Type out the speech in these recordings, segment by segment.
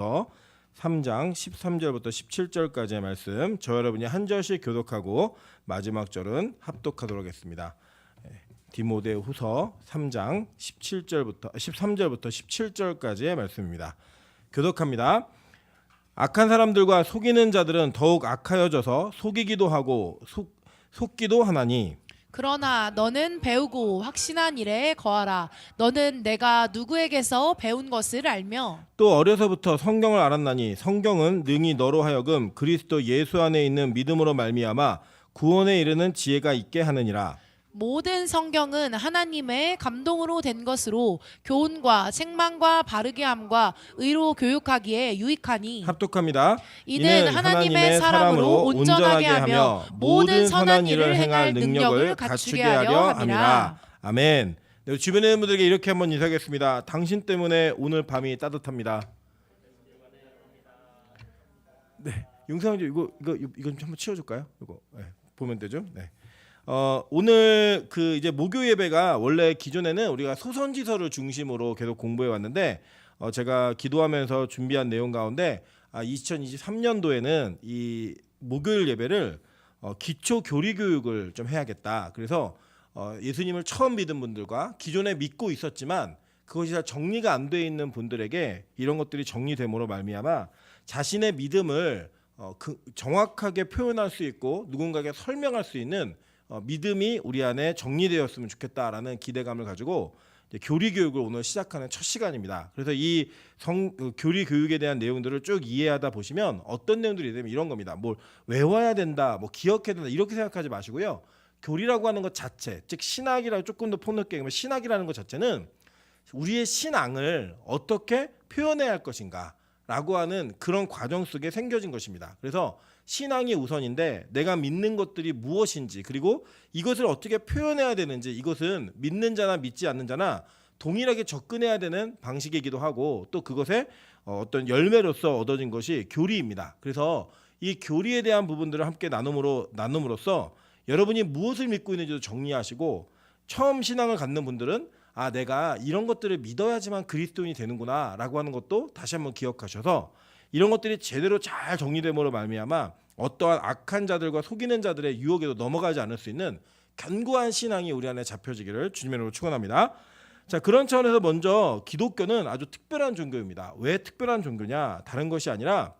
3장 13절부터 17절까지의 말씀, 저 여러분이 한 절씩 교독하고 마지막 절은 합독하도록 하겠습니다. 디모데후서 3장 13절부터 17절까지의 말씀입니다. 교독합니다. 악한 사람들과 속이는 자들은 더욱 악하여져서 속이기도 하고 속기도 하나니, 그러나 너는 배우고 확신한 일에 거하라. 너는 내가 누구에게서 배운 것을 알며 또 어려서부터 성경을 알았나니 성경은 능히 너로 하여금 그리스도 예수 안에 있는 믿음으로 말미암아 구원에 이르는 지혜가 있게 하느니라. 모든 성경은 하나님의 감동으로 된 것으로 교훈과 책망과 바르게 함과 의로 교육하기에 유익하니, 합독합니다. 이는 하나님의 사람으로 온전하게 하며 모든 선한 일을 행할 능력을 갖추게 하려 함이라. 아멘. 네, 주변에 있는 분들에게 이렇게 한번 인사하겠습니다. 당신 때문에 오늘 밤이 따뜻합니다. 네, 용상님 이거 좀 한번 치워줄까요? 이거 보면 되죠. 네. 오늘 이제 목요 예배가 원래 기존에는 우리가 소선지서를 중심으로 계속 공부해 왔는데, 제가 기도하면서 준비한 내용 가운데 2023년도에는 이 목요일 예배를 기초 교리 교육을 좀 해야겠다. 그래서 예수님을 처음 믿은 분들과 기존에 믿고 있었지만 그것이 다 정리가 안 돼 있는 분들에게 이런 것들이 정리됨으로 말미암아 자신의 믿음을 정확하게 표현할 수 있고 누군가에게 설명할 수 있는 믿음이 우리 안에 정리되었으면 좋겠다라는 기대감을 가지고 교리 교육을 오늘 시작하는 첫 시간입니다. 그래서 이 교리 교육에 대한 내용들을 쭉 이해하다 보시면 어떤 내용들이 되면 이런 겁니다. 뭘 외워야 된다, 뭐 기억해야 된다 이렇게 생각하지 마시고요. 교리라고 하는 것 자체, 즉 신학이라고 조금 더 폭넓게 얘기하면 신학이라는 것 자체는 우리의 신앙을 어떻게 표현해야 할 것인가라고 하는 그런 과정 속에 생겨진 것입니다. 그래서 신앙이 우선인데 내가 믿는 것들이 무엇인지, 그리고 이것을 어떻게 표현해야 되는지, 이것은 믿는 자나 믿지 않는 자나 동일하게 접근해야 되는 방식이기도 하고, 또 그것의 어떤 열매로서 얻어진 것이 교리입니다. 그래서 이 교리에 대한 부분들을 함께 나눔으로써 여러분이 무엇을 믿고 있는지도 정리하시고, 처음 신앙을 갖는 분들은 내가 이런 것들을 믿어야지만 그리스도인이 되는구나 라고 하는 것도 다시 한번 기억하셔서 이런 것들이 제대로 잘 정리됨으로 말미암아 어떠한 악한 자들과 속이는 자들의 유혹에도 넘어가지 않을 수 있는 견고한 신앙이 우리 안에 잡혀지기를 주님의 이름으로 축원합니다. 자, 그런 차원에서 먼저 기독교는 아주 특별한 종교입니다. 왜 특별한 종교냐? 다른 것이 아니라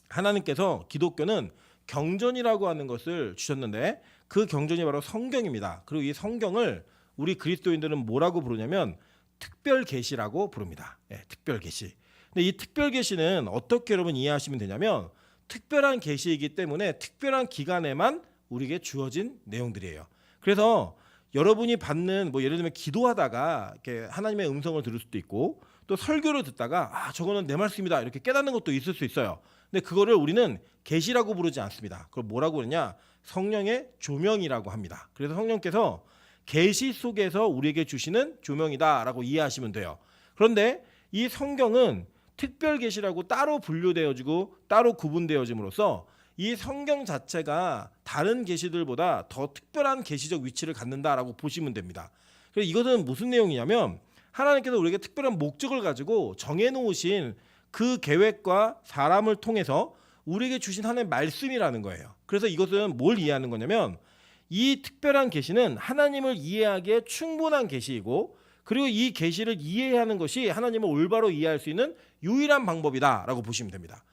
하나님께서 기독교는 경전이라고 하는 것을 주셨는데 그 경전이 바로 성경입니다. 그리고 이 성경을 우리 그리스도인들은 뭐라고 부르냐면 특별 계시라고 부릅니다. 특별 계시. 근데 이 특별 계시는 어떻게 여러분 이해하시면 되냐면 특별한 계시이기 때문에 특별한 기간에만 우리에게 주어진 내용들이에요. 그래서 여러분이 받는 예를 들면 기도하다가 이렇게 하나님의 음성을 들을 수도 있고, 또 설교를 듣다가 저거는 내 말씀이다 이렇게 깨닫는 것도 있을 수 있어요. 근데 그거를 우리는 계시라고 부르지 않습니다. 그걸 뭐라고 그러냐? 성령의 조명이라고 합니다. 그래서 성령께서 계시 속에서 우리에게 주시는 조명이다라고 이해하시면 돼요. 그런데 이 성경은 특별 계시라고 따로 분류되어지고 따로 구분되어짐으로써 이 성경 자체가 다른 계시들보다 더 특별한 계시적 위치를 갖는다라고 보시면 됩니다. 그래서 이것은 무슨 내용이냐면 하나님께서 우리에게 특별한 목적을 가지고 정해놓으신 그 계획과 사람을 통해서 우리에게 주신 하나님의 말씀이라는 거예요. 그래서 이것은 뭘 이해하는 거냐면 이 특별한 계시는 하나님을 이해하기에 충분한 계시이고, 그리고 이 계시를 이해하는 것이 하나님을 올바로 이해할 수 있는 유일한 방법이다라고 보시면 됩니다.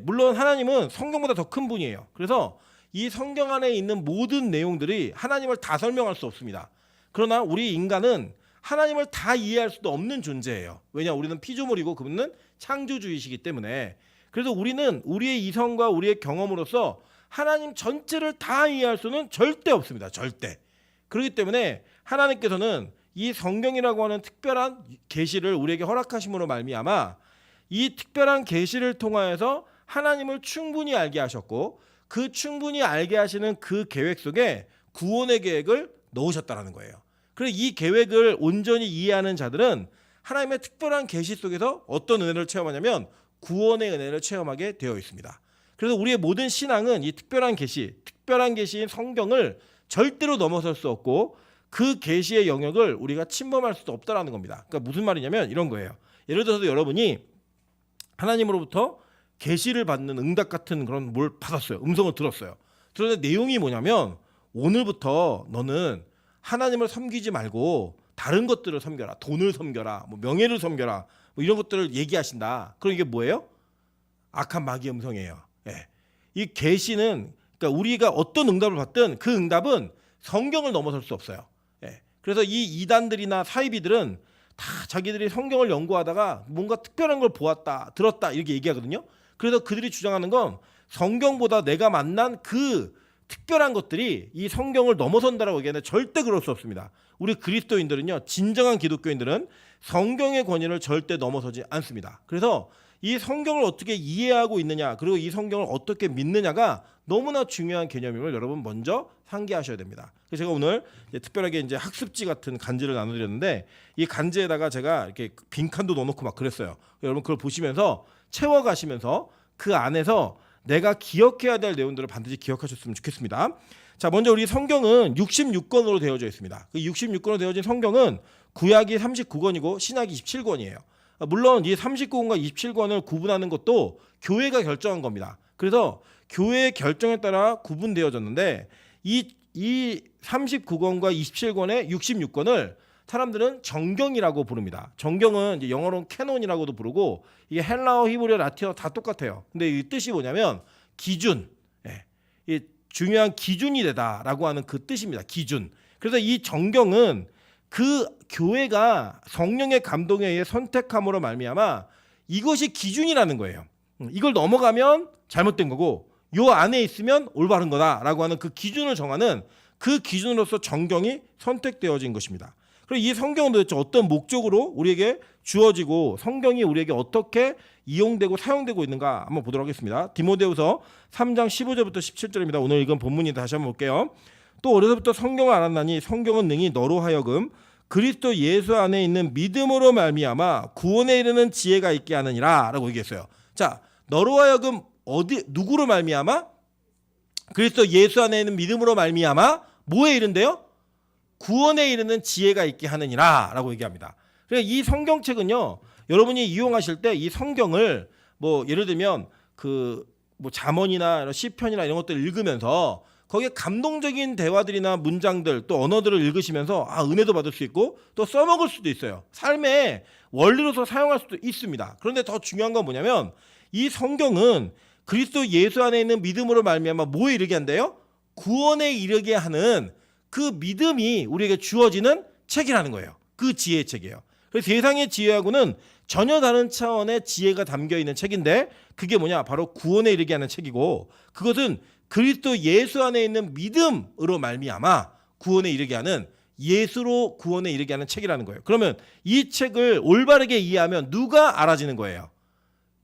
물론 하나님은 성경보다 더 큰 분이에요. 그래서 이 성경 안에 있는 모든 내용들이 하나님을 다 설명할 수 없습니다. 그러나 우리 인간은 하나님을 다 이해할 수도 없는 존재예요. 왜냐? 우리는 피조물이고 그분은 창조주이시기 때문에. 그래서 우리는 우리의 이성과 우리의 경험으로서 하나님 전체를 다 이해할 수는 절대 없습니다. 절대. 그렇기 때문에 하나님께서는 이 성경이라고 하는 특별한 계시를 우리에게 허락하심으로 말미암아 이 특별한 계시를 통하여서 하나님을 충분히 알게 하셨고, 그 충분히 알게 하시는 그 계획 속에 구원의 계획을 넣으셨다는 거예요. 그래서 이 계획을 온전히 이해하는 자들은 하나님의 특별한 계시 속에서 어떤 은혜를 체험하냐면 구원의 은혜를 체험하게 되어 있습니다. 그래서 우리의 모든 신앙은 이 특별한 계시인 성경을 절대로 넘어설 수 없고, 그 계시의 영역을 우리가 침범할 수도 없다라는 겁니다. 그러니까 무슨 말이냐면 이런 거예요. 예를 들어서 여러분이 하나님으로부터 계시를 받는 응답 같은 그런 뭘 받았어요. 음성을 들었어요. 그런데 내용이 뭐냐면 오늘부터 너는 하나님을 섬기지 말고 다른 것들을 섬겨라. 돈을 섬겨라. 뭐 명예를 섬겨라. 뭐 이런 것들을 얘기하신다. 그럼 이게 뭐예요? 악한 마귀의 음성이에요. 예. 이 계시는 그러니까 우리가 어떤 응답을 받든 그 응답은 성경을 넘어설 수 없어요. 예. 그래서 이 이단들이나 사이비들은 다 자기들이 성경을 연구하다가 뭔가 특별한 걸 보았다, 들었다 이렇게 얘기하거든요. 그래서 그들이 주장하는 건 성경보다 내가 만난 그 특별한 것들이 이 성경을 넘어선다라고 얘기하는데 절대 그럴 수 없습니다. 우리 그리스도인들은요, 진정한 기독교인들은 성경의 권위를 절대 넘어서지 않습니다. 그래서 이 성경을 어떻게 이해하고 있느냐, 그리고 이 성경을 어떻게 믿느냐가 너무나 중요한 개념임을 여러분 먼저 상기하셔야 됩니다. 그래서 제가 오늘 특별하게 이제 학습지 같은 간지를 나눠드렸는데 이 간지에다가 제가 이렇게 빈칸도 넣어놓고 막 그랬어요. 여러분 그걸 보시면서 채워가시면서 그 안에서 내가 기억해야 될 내용들을 반드시 기억하셨으면 좋겠습니다. 자, 먼저 우리 성경은 66권으로 되어져 있습니다. 그 66권으로 되어진 성경은 구약이 39권이고 신약이 27권이에요. 물론 이 39권과 27권을 구분하는 것도 교회가 결정한 겁니다. 그래서 교회의 결정에 따라 구분되어졌는데 이 39권과 27권의 66권을 사람들은 정경이라고 부릅니다. 정경은 이제 영어로는 캐논이라고도 부르고 이게 헬라어, 히브리어, 라틴어 다 똑같아요. 근데 이 뜻이 뭐냐면 기준, 이 중요한 기준이 되다라고 하는 그 뜻입니다. 기준. 그래서 이 정경은 그 교회가 성령의 감동에 의해 선택함으로 말미암아 이것이 기준이라는 거예요. 이걸 넘어가면 잘못된 거고 요 안에 있으면 올바른 거다라고 하는 그 기준을 정하는 그 기준으로서 정경이 선택되어진 것입니다. 그리고 이 성경은 도대체 어떤 목적으로 우리에게 주어지고 성경이 우리에게 어떻게 이용되고 사용되고 있는가 한번 보도록 하겠습니다. 디모데후서 3장 15절부터 17절입니다. 오늘 읽은 본문이 다시 한번 볼게요. 또 어려서부터 성경을 알았나니 성경은 능히 너로 하여금 그리스도 예수 안에 있는 믿음으로 말미암아 구원에 이르는 지혜가 있게 하느니라 라고 얘기했어요. 자, 너로 하여금 누구로 말미암아? 그리스도 예수 안에 있는 믿음으로 말미암아 뭐에 이른대요? 구원에 이르는 지혜가 있게 하느니라 라고 얘기합니다. 그러니까 이 성경책은요, 여러분이 이용하실 때 이 성경을 뭐 예를 들면 그 뭐 잠언이나 시편이나 이런 것들을 읽으면서 거기에 감동적인 대화들이나 문장들 또 언어들을 읽으시면서 은혜도 받을 수 있고 또 써먹을 수도 있어요. 삶의 원리로서 사용할 수도 있습니다. 그런데 더 중요한 건 뭐냐면 이 성경은 그리스도 예수 안에 있는 믿음으로 말미암아 뭐에 이르게 한대요? 구원에 이르게 하는 그 믿음이 우리에게 주어지는 책이라는 거예요. 그 지혜의 책이에요. 그래서 세상의 지혜하고는 전혀 다른 차원의 지혜가 담겨 있는 책인데 그게 뭐냐? 바로 구원에 이르게 하는 책이고 그것은 그리스도 예수 안에 있는 믿음으로 말미암아 구원에 이르게 하는 예수로 구원에 이르게 하는 책이라는 거예요. 그러면 이 책을 올바르게 이해하면 누가 알아지는 거예요?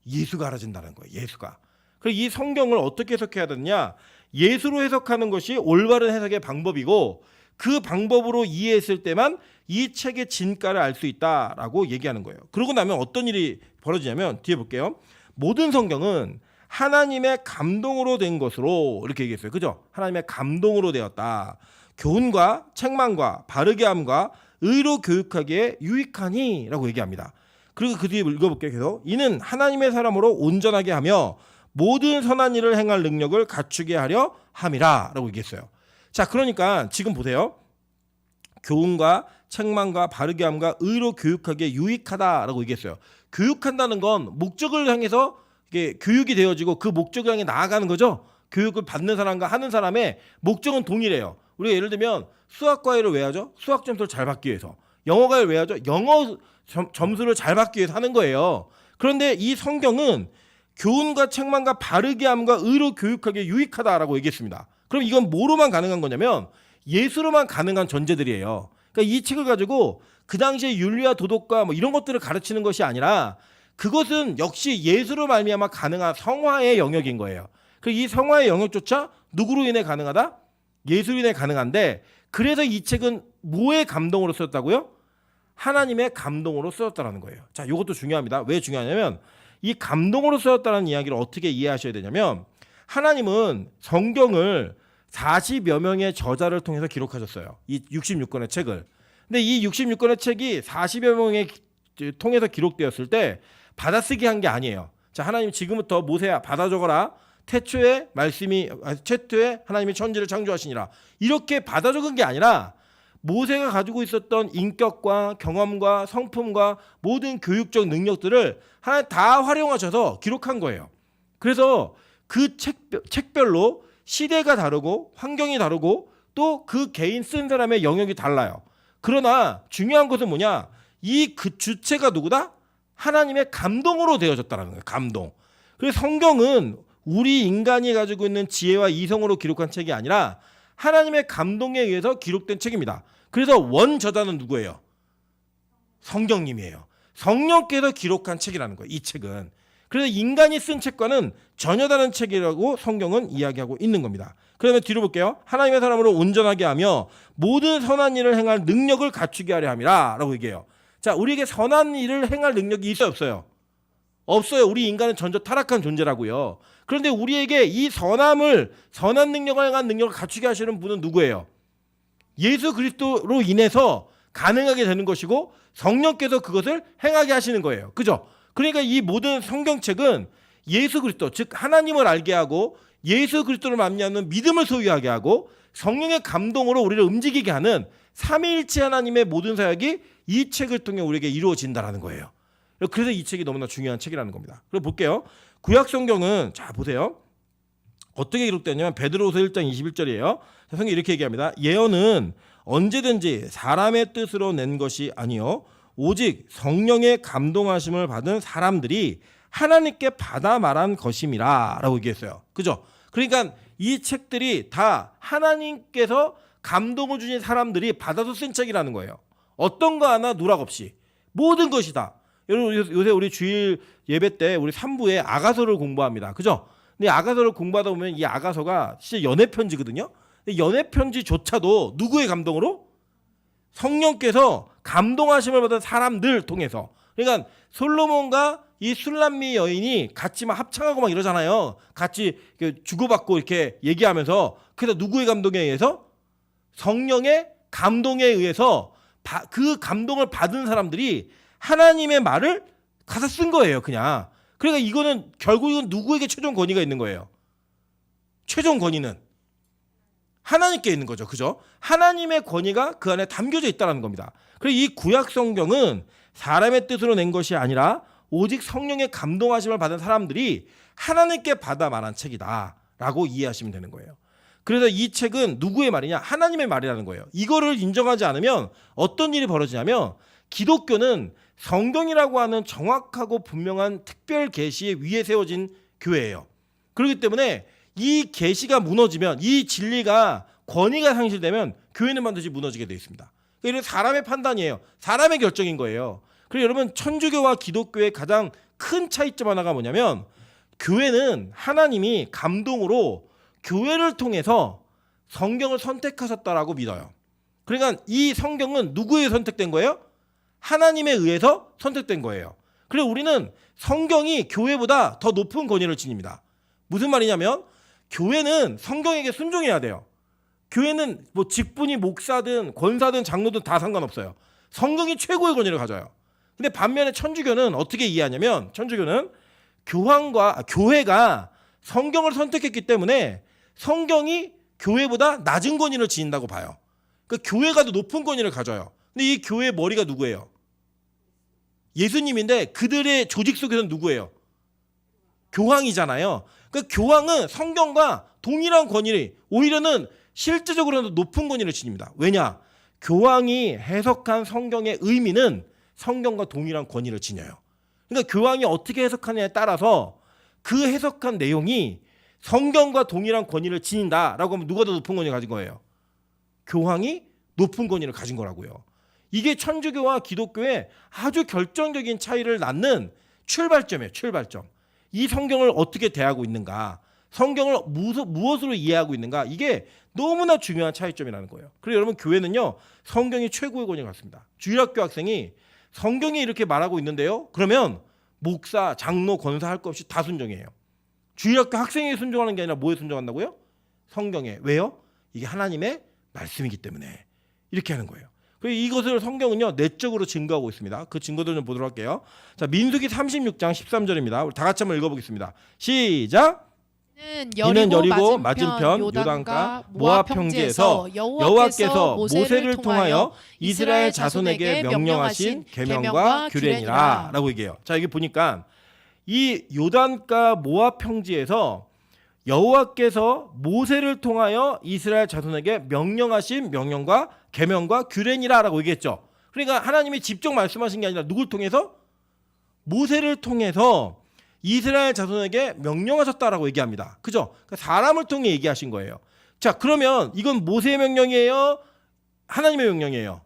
예수가 알아진다는 거예요. 예수가. 그래서 이 성경을 어떻게 해석해야 되느냐? 예수로 해석하는 것이 올바른 해석의 방법이고 그 방법으로 이해했을 때만 이 책의 진가를 알 수 있다라고 얘기하는 거예요. 그러고 나면 어떤 일이 벌어지냐면 뒤에 볼게요. 모든 성경은 하나님의 감동으로 된 것으로 이렇게 얘기했어요. 그죠? 하나님의 감동으로 되었다. 교훈과 책망과 바르게 함과 의로 교육하기에 유익하니 라고 얘기합니다. 그리고 그 뒤에 읽어볼게요. 계속. 이는 하나님의 사람으로 온전하게 하며 모든 선한 일을 행할 능력을 갖추게 하려 함이라 라고 얘기했어요. 자, 그러니까 지금 보세요. 교훈과 책망과 바르게 함과 의로 교육하기에 유익하다라고 얘기했어요. 교육한다는 건 목적을 향해서 이게 교육이 되어지고 그 목적을 향해 나아가는 거죠. 교육을 받는 사람과 하는 사람의 목적은 동일해요. 우리가 예를 들면 수학과외를 왜 하죠? 수학 점수를 잘 받기 위해서. 영어과외를 왜 하죠? 영어 점수를 잘 받기 위해서 하는 거예요. 그런데 이 성경은 교훈과 책망과 바르게 함과 의로 교육하기에 유익하다라고 얘기했습니다. 그럼 이건 뭐로만 가능한 거냐면 예수로만 가능한 전제들이에요. 그러니까 이 책을 가지고 그 당시에 윤리와 도덕과 뭐 이런 것들을 가르치는 것이 아니라 그것은 역시 예수로 말미암아 가능한 성화의 영역인 거예요. 그리고 이 성화의 영역조차 누구로 인해 가능하다? 예수로 인해 가능한데 그래서 이 책은 뭐의 감동으로 쓰였다고요? 하나님의 감동으로 쓰였다는 거예요. 자, 이것도 중요합니다. 왜 중요하냐면 이 감동으로 쓰였다는 이야기를 어떻게 이해하셔야 되냐면 하나님은 성경을 40여 명의 저자를 통해서 기록하셨어요. 이 66권의 책을. 근데 이 66권의 책이 40여 명의 통해서 기록되었을 때 받아쓰기 한 게 아니에요. 자, 하나님 지금부터 모세야 받아 적어라. 태초에 하나님이 천지를 창조하시니라. 이렇게 받아 적은 게 아니라 모세가 가지고 있었던 인격과 경험과 성품과 모든 교육적 능력들을 하나님 다 활용하셔서 기록한 거예요. 그래서 그 책별로 시대가 다르고 환경이 다르고 또 그 개인 쓴 사람의 영역이 달라요. 그러나 중요한 것은 뭐냐? 이 그 주체가 누구다? 하나님의 감동으로 되어졌다는 거예요. 감동. 그래서 성경은 우리 인간이 가지고 있는 지혜와 이성으로 기록한 책이 아니라 하나님의 감동에 의해서 기록된 책입니다. 그래서 원저자는 누구예요? 성령님이에요. 성령께서 기록한 책이라는 거예요. 이 책은. 그래서 인간이 쓴 책과는 전혀 다른 책이라고 성경은 이야기하고 있는 겁니다. 그러면 뒤로 볼게요. 하나님의 사람으로 온전하게 하며 모든 선한 일을 행할 능력을 갖추게 하려 함이라 라고 얘기해요. 자, 우리에게 선한 일을 행할 능력이 있어요, 없어요? 없어요. 우리 인간은 전혀 타락한 존재라고요. 그런데 우리에게 이 선한 능력을 행한 능력을 갖추게 하시는 분은 누구예요? 예수 그리스도로 인해서 가능하게 되는 것이고 성령께서 그것을 행하게 하시는 거예요. 그죠? 그러니까 이 모든 성경책은 예수 그리스도, 즉 하나님을 알게 하고 예수 그리스도를 만나는 믿음을 소유하게 하고 성령의 감동으로 우리를 움직이게 하는 삼위일체 하나님의 모든 사역이 이 책을 통해 우리에게 이루어진다라는 거예요. 그래서 이 책이 너무나 중요한 책이라는 겁니다. 그럼 볼게요. 구약 성경은 자 보세요. 어떻게 기록되냐면 베드로후서 1장 21절이에요. 성경이 이렇게 얘기합니다. 예언은 언제든지 사람의 뜻으로 낸 것이 아니요 오직 성령의 감동하심을 받은 사람들이 하나님께 받아 말한 것임이라 라고 얘기했어요. 그죠? 그러니까 이 책들이 다 하나님께서 감동을 주신 사람들이 받아서 쓴 책이라는 거예요. 어떤 거 하나 누락 없이 모든 것이 다. 여러분 요새 우리 주일 예배 때 우리 3부에 아가서를 공부합니다. 그죠? 근데 아가서를 공부하다 보면 이 아가서가 진짜 연애 편지거든요. 근데 연애 편지조차도 누구의 감동으로? 성령께서 감동하심을 받은 사람들 통해서. 그러니까 솔로몬과 이 술람미 여인이 같이 막 합창하고 막 이러잖아요. 같이 주고받고 이렇게 얘기하면서. 그래서 누구의 감동에 의해서? 성령의 감동에 의해서 그 감동을 받은 사람들이 하나님의 말을 가서 쓴 거예요, 그냥. 그러니까 이거는 결국은 누구에게 최종 권위가 있는 거예요? 최종 권위는 하나님께 있는 거죠. 그죠? 하나님의 권위가 그 안에 담겨져 있다는 겁니다. 그리고 이 구약 성경은 사람의 뜻으로 낸 것이 아니라 오직 성령의 감동하심을 받은 사람들이 하나님께 받아 말한 책이다라고 이해하시면 되는 거예요. 그래서 이 책은 누구의 말이냐? 하나님의 말이라는 거예요. 이거를 인정하지 않으면 어떤 일이 벌어지냐면 기독교는 성경이라고 하는 정확하고 분명한 특별 계시 위에 세워진 교회예요. 그렇기 때문에 이 계시가 무너지면 이 진리가 권위가 상실되면 교회는 반드시 무너지게 되어 있습니다. 이건 사람의 판단이에요. 사람의 결정인 거예요. 그리고 여러분 천주교와 기독교의 가장 큰 차이점 하나가 뭐냐면 교회는 하나님이 감동으로 교회를 통해서 성경을 선택하셨다라고 믿어요. 그러니까 이 성경은 누구에 선택된 거예요? 하나님에 의해서 선택된 거예요. 그래서 우리는 성경이 교회보다 더 높은 권위를 지닙니다. 무슨 말이냐면 교회는 성경에게 순종해야 돼요. 교회는 뭐 직분이 목사든 권사든 장로든 다 상관없어요. 성경이 최고의 권위를 가져요. 근데 반면에 천주교는 어떻게 이해하냐면 천주교는 교회가 성경을 선택했기 때문에 성경이 교회보다 낮은 권위를 지닌다고 봐요. 그러니까 교회가 더 높은 권위를 가져요. 근데 이 교회의 머리가 누구예요? 예수님인데 그들의 조직 속에서는 누구예요? 교황이잖아요. 그러니까 교황은 성경과 동일한 권위를 오히려는 실제적으로는 높은 권위를 지닙니다. 왜냐? 교황이 해석한 성경의 의미는 성경과 동일한 권위를 지녀요. 그러니까 교황이 어떻게 해석하느냐에 따라서 그 해석한 내용이 성경과 동일한 권위를 지닌다라고 하면 누가 더 높은 권위를 가진 거예요? 교황이 높은 권위를 가진 거라고요. 이게 천주교와 기독교의 아주 결정적인 차이를 낳는 출발점이에요. 출발점. 이 성경을 어떻게 대하고 있는가? 성경을 무엇으로 이해하고 있는가? 이게 너무나 중요한 차이점이라는 거예요. 그리고 여러분 교회는요. 성경이 최고의 권위를 갖습니다. 주일학교 학생이 성경이 이렇게 말하고 있는데요. 그러면 목사, 장로, 권사 할 것 없이 다 순종해요. 주일학교 학생이 순종하는 게 아니라 뭐에 순종한다고요? 성경에. 왜요? 이게 하나님의 말씀이기 때문에 이렇게 하는 거예요. 그리고 이것을 성경은요 내적으로 증거하고 있습니다. 그 증거들 좀 보도록 할게요. 자, 민수기 36장 13절입니다. 우리 다 같이 한번 읽어보겠습니다. 시작. 이는 여리고 맞은편 요단과 모압 평지에서 여호와께서 모세를 모세를 통하여 이스라엘 자손에게 명령하신 계명과 규례니라라고 얘기해요. 자, 여기 보니까 이 요단과 모압 평지에서 여호와께서 모세를 통하여 이스라엘 자손에게 명령하신 명령과 계명과 규례니라라고 얘기했죠. 그러니까 하나님이 직접 말씀하신 게 아니라 누굴 통해서? 모세를 통해서 이스라엘 자손에게 명령하셨다라고 얘기합니다. 그죠? 그러니까 사람을 통해 얘기하신 거예요. 자, 그러면 이건 모세의 명령이에요? 하나님의 명령이에요?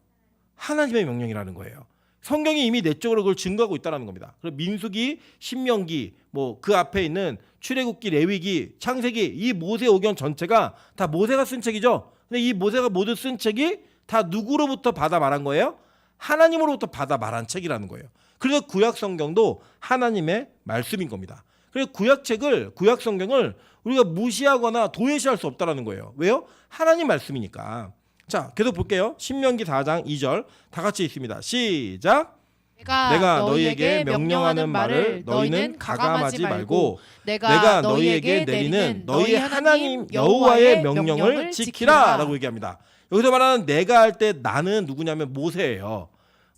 하나님의 명령이라는 거예요. 성경이 이미 내적으로 그걸 증거하고 있다는 겁니다. 그리고 민수기, 신명기, 뭐 그 앞에 있는 출애굽기, 레위기, 창세기, 이 모세오경 전체가 다 모세가 쓴 책이죠. 근데 이 모세가 모두 쓴 책이 다 누구로부터 받아 말한 거예요? 하나님으로부터 받아 말한 책이라는 거예요. 그래서 구약 성경도 하나님의 말씀인 겁니다. 그래서 구약 성경을 우리가 무시하거나 도외시할 수 없다라는 거예요. 왜요? 하나님 말씀이니까. 자, 계속 볼게요. 신명기 4장 2절 다 같이 읽습니다. 시작. 내가 너희에게 명령하는 말을 너희는 가감하지 말고 내가 너희에게 내리는 너희 하나님 여호와의 명령을 지키라라고 얘기합니다. 여기서 말하는 내가 할 때 나는 누구냐면 모세예요.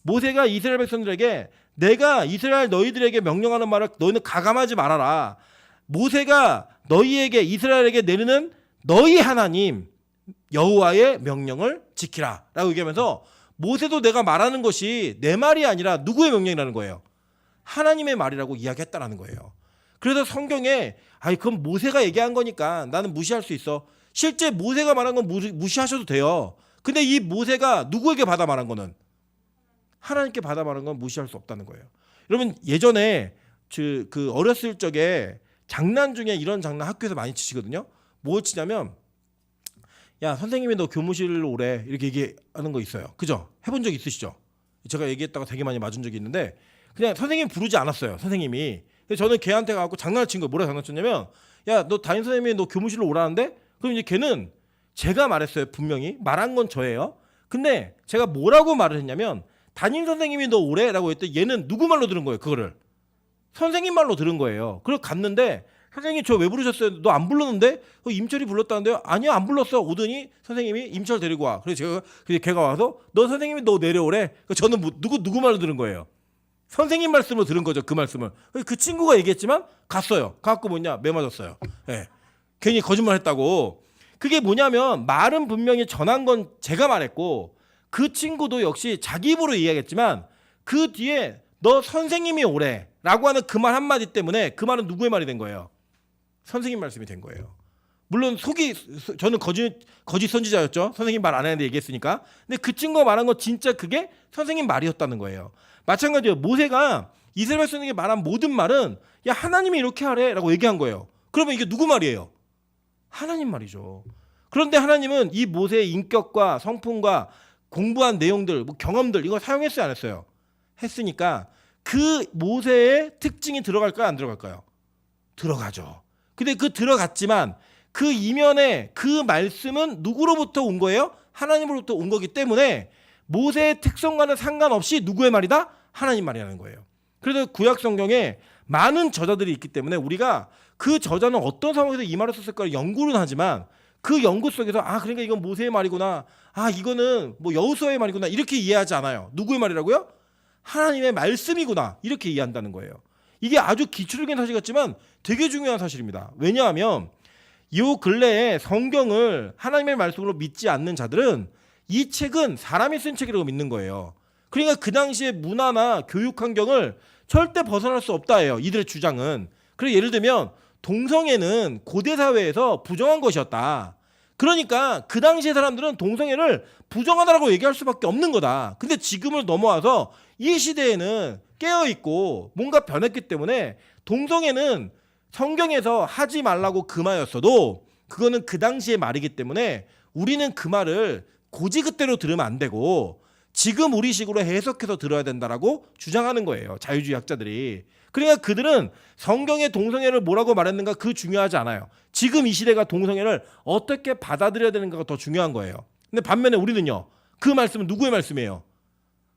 모세가 이스라엘 백성들에게 내가 이스라엘 너희들에게 명령하는 말을 너희는 가감하지 말아라. 모세가 너희에게 이스라엘에게 내리는 너희 하나님 여호와의 명령을 지키라라고 얘기하면서 모세도 내가 말하는 것이 내 말이 아니라 누구의 명령이라는 거예요? 하나님의 말이라고 이야기했다라는 거예요. 그래서 성경에 그건 모세가 얘기한 거니까 나는 무시할 수 있어. 실제 모세가 말한 건 무시하셔도 돼요. 근데 이 모세가 누구에게 받아 말한 거는 하나님께 받아 말한 건 무시할 수 없다는 거예요. 여러분 예전에 그 어렸을 적에 장난 중에 이런 장난 학교에서 많이 치시거든요. 뭐 치냐면 야 선생님이 너 교무실로 오래 이렇게 얘기하는 거 있어요. 그죠? 해본 적 있으시죠? 제가 얘기했다가 되게 많이 맞은 적이 있는데 그냥 선생님 부르지 않았어요. 선생님이. 그래서 저는 걔한테 가고 장난을 친 거예요. 뭐라 장난쳤냐면 야 너 담임 선생님이 너 교무실로 오라는데 그럼 이제 걔는 제가 말했어요. 분명히 말한 건 저예요. 근데 제가 뭐라고 말을 했냐면 담임 선생님이 너 오래라고 했더니 얘는 누구 말로 들은 거예요. 그거를 선생님 말로 들은 거예요. 그래서 갔는데 선생님 저 왜 부르셨어요? 너 안 불렀는데? 임철이 불렀다는데요? 아니요 안 불렀어. 오더니 선생님이 임철 데리고 와. 그래서 걔가 와서 너 선생님이 너 내려오래. 저는 누구 말로 들은 거예요? 선생님 말씀으로 들은 거죠. 그 말씀을. 그 친구가 얘기했지만 갔어요. 가갖고 뭐냐 매 맞았어요. 네. 괜히 거짓말했다고. 그게 뭐냐면 말은 분명히 전한 건 제가 말했고 그 친구도 역시 자기 입으로 이야기했지만 그 뒤에 너 선생님이 오래라고 하는 그 말 한마디 때문에 그 말은 누구의 말이 된 거예요? 선생님 말씀이 된 거예요. 물론 저는 거짓 선지자였죠. 선생님 말 안 했는데 얘기했으니까. 근데 그 친구가 말한 건 진짜 그게 선생님 말이었다는 거예요. 마찬가지로 모세가 이스라엘 백성에게 말한 모든 말은 야 하나님이 이렇게 하래라고 얘기한 거예요. 그러면 이게 누구 말이에요? 하나님 말이죠. 그런데 하나님은 이 모세의 인격과 성품과 공부한 내용들, 뭐 경험들 이거 사용했어요, 안 했어요? 했으니까 그 모세의 특징이 들어갈까요, 안 들어갈까요? 들어가죠. 근데 그 들어갔지만 그 이면에 그 말씀은 누구로부터 온 거예요? 하나님으로부터 온 거기 때문에 모세의 특성과는 상관없이 누구의 말이다? 하나님 말이라는 거예요. 그래서 구약 성경에 많은 저자들이 있기 때문에 우리가 그 저자는 어떤 상황에서 이 말을 썼을까 연구는 하지만 그 연구 속에서 그러니까 이건 모세의 말이구나. 이거는 뭐 여호수아의 말이구나. 이렇게 이해하지 않아요. 누구의 말이라고요? 하나님의 말씀이구나. 이렇게 이해한다는 거예요. 이게 아주 기초적인 사실 같지만 되게 중요한 사실입니다. 왜냐하면 이 근래에 성경을 하나님의 말씀으로 믿지 않는 자들은 이 책은 사람이 쓴 책이라고 믿는 거예요. 그러니까 그 당시의 문화나 교육 환경을 절대 벗어날 수 없다예요. 이들의 주장은. 그래서 예를 들면 동성애는 고대 사회에서 부정한 것이었다. 그러니까 그 당시의 사람들은 동성애를 부정하다라고 얘기할 수밖에 없는 거다. 근데 지금을 넘어와서 이 시대에는 깨어있고 뭔가 변했기 때문에 동성애는 성경에서 하지 말라고 금하였어도 그거는 그 당시의 말이기 때문에 우리는 그 말을 고지그대로 들으면 안 되고 지금 우리식으로 해석해서 들어야 된다라고 주장하는 거예요. 자유주의 학자들이. 그러니까 그들은 성경의 동성애를 뭐라고 말했는가 그 중요하지 않아요. 지금 이 시대가 동성애를 어떻게 받아들여야 되는가가 더 중요한 거예요. 근데 반면에 우리는요. 그 말씀은 누구의 말씀이에요?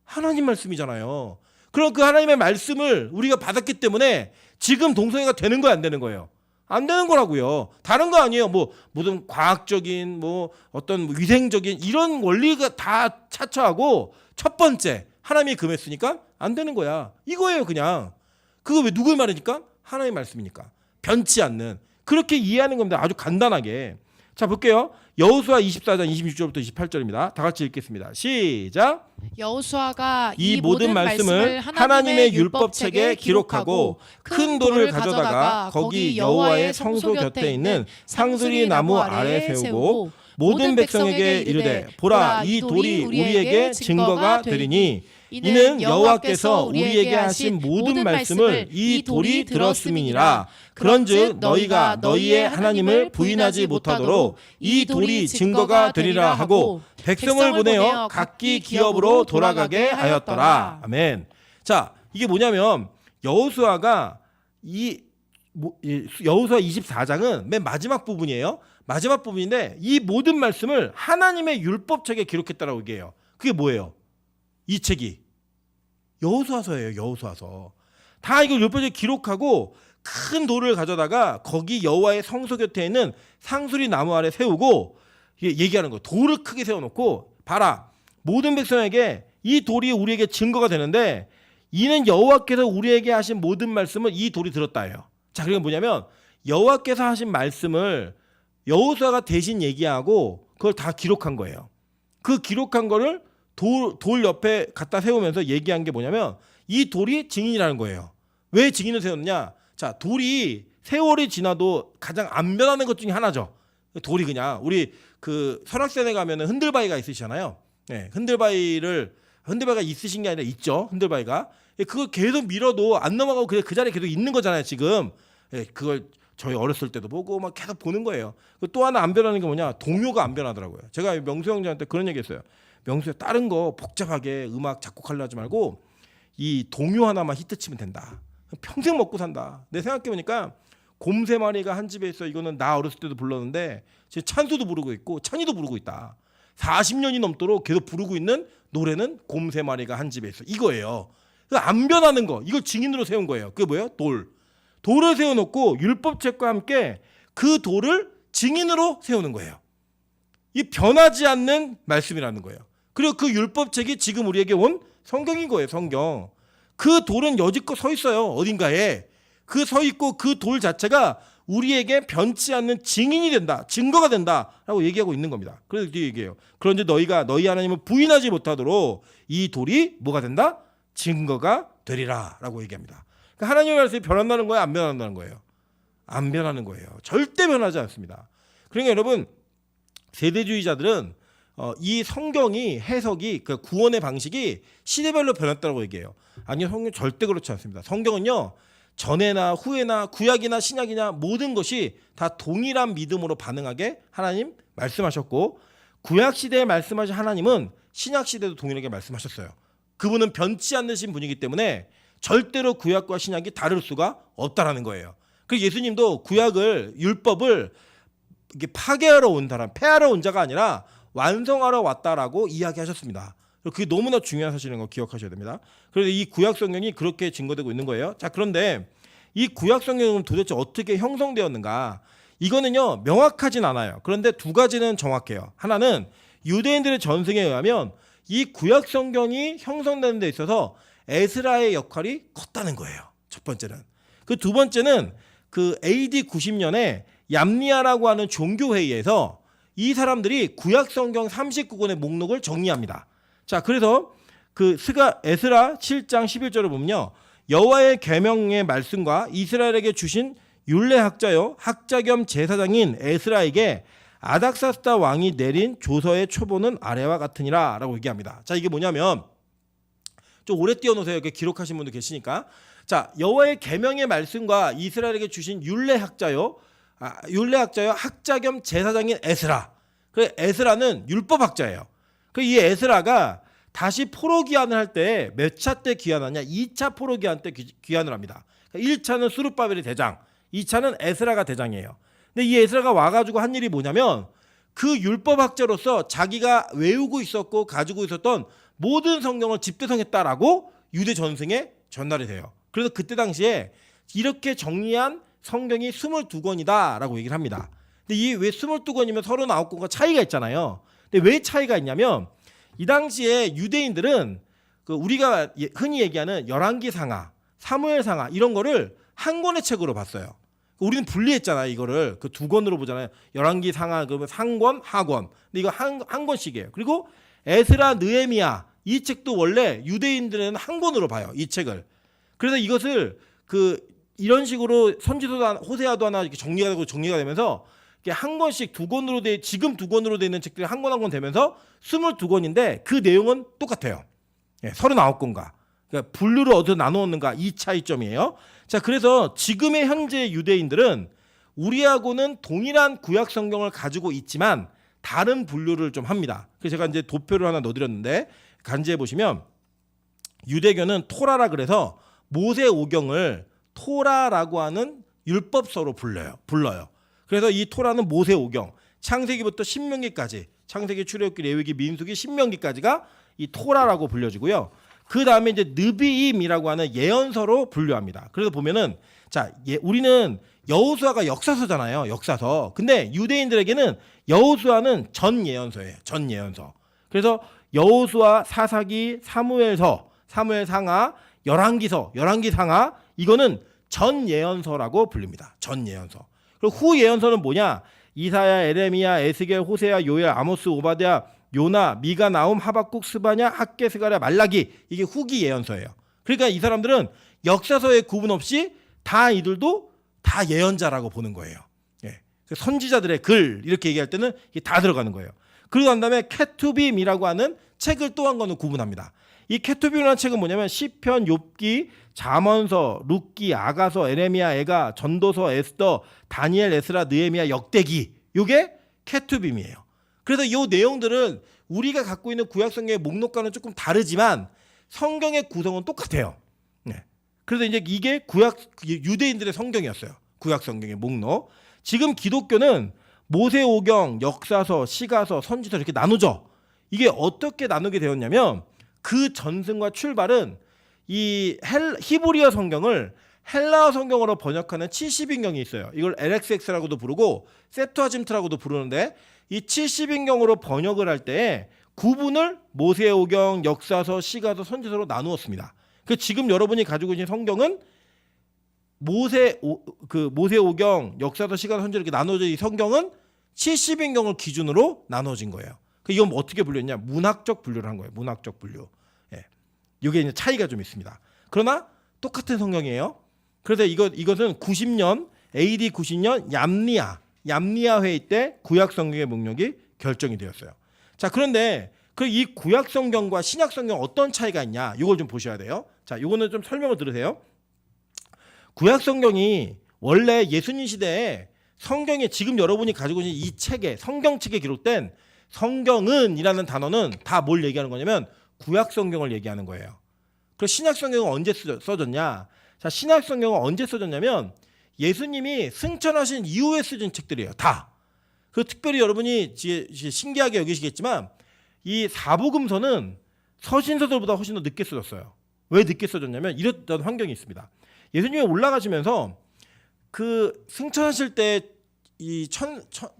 하나님 말씀이잖아요. 그럼 그 하나님의 말씀을 우리가 받았기 때문에 지금 동성애가 되는 거야, 안 되는 거예요? 안 되는 거라고요. 다른 거 아니에요. 뭐 모든 과학적인 뭐 어떤 위생적인 이런 원리가 다 차처하고 첫 번째 하나님이 금했으니까 안 되는 거야. 이거예요, 그냥. 그거 왜 누구의 말이니까? 하나님의 말씀이니까. 변치 않는. 그렇게 이해하는 겁니다. 아주 간단하게. 자, 볼게요. 여호수아 24장 26절부터 28절입니다. 다 같이 읽겠습니다. 시작. 여호수아가 이 모든 말씀을 하나님의 율법책에 기록하고 큰 돌을 가져다가 거기 여호와의 성소 곁에 있는 상수리 나무 아래 세우고 모든 백성에게 이르되 보라 이 돌이 우리에게 증거가 되리니 이는 여호와께서 우리에게 하신 모든 말씀을 이 돌이 들었음이니라. 그런즉 너희가 너희의 하나님을 부인하지 못하도록 이 돌이 증거가 되리라 하고 백성을 보내어 각기 기업으로 돌아가게 하였더라. 아멘. 자, 이게 뭐냐면 여호수아가 여호수아 24장은 맨 마지막 부분이에요. 마지막 부분인데 이 모든 말씀을 하나님의 율법책에 기록했다라고 얘기해요. 그게 뭐예요? 이 책이 여호수아서예요. 여호수아서. 다 이걸 율법책에 기록하고 큰 돌을 가져다가 거기 여호와의 성소 곁에 있는 상수리 나무 아래 세우고 얘기하는 거예요. 돌을 크게 세워놓고 봐라. 모든 백성에게 이 돌이 우리에게 증거가 되는데 이는 여호와께서 우리에게 하신 모든 말씀을 이 돌이 들었다예요. 자, 그게 뭐냐면 여호와께서 하신 말씀을 여호수아가 대신 얘기하고 그걸 다 기록한 거예요. 그 기록한 거를 돌 옆에 갖다 세우면서 얘기한 게 뭐냐면 이 돌이 증인이라는 거예요. 왜 증인을 세웠느냐? 자, 돌이 세월이 지나도 가장 안 변하는 것 중에 하나죠. 돌이 그냥 우리 그 설악산에 가면은 흔들바위가 있으시잖아요. 네, 흔들바위가 있으신 게 아니라 있죠. 흔들바위가. 그걸 계속 밀어도 안 넘어가고 그 자리에 계속 있는 거잖아요, 지금. 네, 그걸 저희 어렸을 때도 보고 막 계속 보는 거예요. 또 하나 안 변하는 게 뭐냐? 동요가 안 변하더라고요. 제가 명수 형제한테 그런 얘기 했어요. 명수야, 다른 거 복잡하게 음악 작곡하려 하지 말고 이 동요 하나만 히트 치면 된다. 평생 먹고 산다. 내 생각해보니까 곰 3마리가 한 집에 있어. 이거는 나 어렸을 때도 불렀는데 지금 찬수도 부르고 있고 찬이도 부르고 있다. 40년이 넘도록 계속 부르고 있는 노래는 곰 3마리가 한 집에 있어. 이거예요. 안 변하는 거. 이걸 증인으로 세운 거예요. 그게 뭐예요? 돌을 세워놓고 율법책과 함께 그 돌을 증인으로 세우는 거예요. 이 변하지 않는 말씀이라는 거예요. 그리고 그 율법책이 지금 우리에게 온 성경인 거예요. 성경. 그 돌은 여지껏 서 있어요. 어딘가에. 그 서 있고 그 돌 자체가 우리에게 변치 않는 증인이 된다. 증거가 된다라고 얘기하고 있는 겁니다. 그래서 이렇게 얘기해요. 그런데 너희가 너희 하나님을 부인하지 못하도록 이 돌이 뭐가 된다? 증거가 되리라 라고 얘기합니다. 그러니까 하나님의 말씀이 변한다는 거예요? 안 변한다는 거예요? 안 변하는 거예요. 절대 변하지 않습니다. 그러니까 여러분, 세대주의자들은 이 성경이 해석이 그 구원의 방식이 시대별로 변했다고 얘기해요. 아니요, 성경 절대 그렇지 않습니다. 성경은요, 전에나 후에나 구약이나 신약이나 모든 것이 다 동일한 믿음으로 반응하게 하나님 말씀하셨고, 구약 시대에 말씀하신 하나님은 신약 시대도 동일하게 말씀하셨어요. 그분은 변치 않으신 분이기 때문에 절대로 구약과 신약이 다를 수가 없다라는 거예요. 그래서 예수님도 구약을 율법을 이게 파괴하러 온 사람, 폐하러 온 자가 아니라 완성하러 왔다라고 이야기하셨습니다. 그게 너무나 중요한 사실인 거 기억하셔야 됩니다. 그래서 이 구약 성경이 그렇게 증거되고 있는 거예요. 자, 그런데 이 구약 성경은 도대체 어떻게 형성되었는가? 이거는요, 명확하진 않아요. 그런데 두 가지는 정확해요. 하나는 유대인들의 전승에 의하면 이 구약 성경이 형성되는 데 있어서 에스라의 역할이 컸다는 거예요. 첫 번째는. 그 두 번째는 그 AD 90년에 얌리아라고 하는 종교회의에서 이 사람들이 구약 성경 39권의 목록을 정리합니다. 자, 그래서 그 에스라 7장 11절을 보면요, 여호와의 계명의 말씀과 이스라엘에게 주신 율례 학자요 학자 겸 제사장인 에스라에게 아닥사스다 왕이 내린 조서의 초본은 아래와 같으니라 라고 얘기합니다. 자, 이게 뭐냐면 좀 오래 띄워놓으세요. 이렇게 기록하신 분도 계시니까. 자, 여호와의 계명의 말씀과 이스라엘에게 주신 율례 학자요 학자 겸 제사장인 에스라. 그 에스라는 율법 학자예요. 그 이 에스라가 다시 포로 귀환을 할 때 몇 차 때 귀환하냐? 2차 포로 귀환 때 귀환을 합니다. 1차는 수룹바벨이 대장, 2차는 에스라가 대장이에요. 근데 이 에스라가 와가지고 한 일이 뭐냐면 그 율법학자로서 자기가 외우고 있었고 가지고 있었던 모든 성경을 집대성했다라고 유대 전승에 전달이 돼요. 그래서 그때 당시에 이렇게 정리한 성경이 22권이다라고 얘기를 합니다. 근데 이 왜 22권이면 39권과 차이가 있잖아요. 근데 왜 차이가 있냐면 이 당시에 유대인들은 그 우리가 흔히 얘기하는 열왕기상하, 사무엘상하 이런 거를 한 권의 책으로 봤어요. 우리는 분리했잖아요. 이거를 그 두 권으로 보잖아요. 열왕기상하 그러면 상권, 하권. 근데 이거 한 권씩이에요. 그리고 에스라, 느헤미야 이 책도 원래 유대인들은 한 권으로 봐요. 이 책을. 그래서 이것을 그 이런 식으로 선지서도 호세아도 하나 이렇게 정리가 되면서 이게 한 권씩 두 권으로 지금 두 권으로 돼 있는 책들이 한 권 한 권 되면서 22권인데 그 내용은 똑같아요. 39권과. 그러니까 분류를 어디서 나누었는가 이 차이점이에요. 자, 그래서 지금의 현재 유대인들은 우리하고는 동일한 구약 성경을 가지고 있지만 다른 분류를 좀 합니다. 그래서 제가 이제 도표를 하나 넣어드렸는데 간지해 보시면 유대교는 토라라 그래서 모세 오경을 토라라고 하는 율법서로 불러요. 그래서 이 토라는 모세 오경, 창세기부터 신명기까지, 창세기, 출애굽기, 레위기, 민수기, 신명기까지가 이 토라라고 불려지고요. 그 다음에 이제 느비임이라고 하는 예언서로 분류합니다. 그래서 보면은 자, 우리는 여호수아가 역사서잖아요. 역사서. 근데 유대인들에게는 여호수아는 전 예언서예요. 전 예언서. 그래서 여호수아, 사사기, 사무엘서, 사무엘상하, 열왕기서, 열왕기상하 이거는 전 예언서라고 불립니다. 전 예언서. 그리고 후 예언서는 뭐냐? 이사야, 에레미야, 에스겔, 호세야, 요엘, 아모스, 오바댜, 요나, 미가, 나움, 하박국, 스바냐, 학개, 스가랴, 말라기 이게 후기 예언서예요. 그러니까 이 사람들은 역사서에 구분 없이 다 이들도 다 예언자라고 보는 거예요. 예. 선지자들의 글 이렇게 얘기할 때는 이게 다 들어가는 거예요. 그리고 난 다음에 케투빔이라고 하는 책을 또 한 거는 구분합니다. 이 케투빔이라는 책은 뭐냐면 시편, 욥기, 잠언서, 룻기, 아가서, 에레미야, 에가, 전도서, 에스더, 다니엘, 에스라, 느헤미야, 역대기 이게 케투빔이에요. 그래서 이 내용들은 우리가 갖고 있는 구약 성경의 목록과는 조금 다르지만 성경의 구성은 똑같아요. 네. 그래서 이제 이게 구약 유대인들의 성경이었어요. 구약 성경의 목록. 지금 기독교는 모세오경, 역사서, 시가서, 선지서 이렇게 나누죠. 이게 어떻게 나누게 되었냐면 그 전승과 출발은 이 히브리어 성경을 헬라어 성경으로 번역하는 70인경이 있어요. 이걸 LXX라고도 부르고 세프트아진트라고도 부르는데 이 70인경으로 번역을 할 때 구분을 모세오경, 역사서, 시가서, 선지서로 나누었습니다. 그 지금 여러분이 가지고 계신 성경은 모세오경, 역사서, 시가서, 선지서 이렇게 나눠져 이 성경은 70인경을 기준으로 나눠진 거예요. 이건 어떻게 분류했냐? 문학적 분류를 한 거예요. 문학적 분류. 예. 이게 이제 차이가 좀 있습니다. 그러나 똑같은 성경이에요. 그래서 이것은 90년 AD 90년 얌니아 회의 때 구약 성경의 목록이 결정이 되었어요. 자, 그런데 이 구약 성경과 신약 성경 어떤 차이가 있냐? 이걸 좀 보셔야 돼요. 자, 이거는 좀 설명을 들으세요. 구약 성경이 원래 예수님 시대에 성경에 지금 여러분이 가지고 있는 이 책에 성경책에 기록된 성경은이라는 단어는 다 뭘 얘기하는 거냐면 구약 성경을 얘기하는 거예요. 그리고 신약 성경은 언제 써졌냐? 자, 신약 성경은 언제 써졌냐면 예수님이 승천하신 이후에 쓰진 책들이에요. 다. 그 특별히 여러분이 신기하게 여기시겠지만 이 사복음서는 서신서들보다 훨씬 더 늦게 써졌어요. 왜 늦게 써졌냐면 이랬던 환경이 있습니다. 예수님이 올라가시면서 그 승천하실 때 이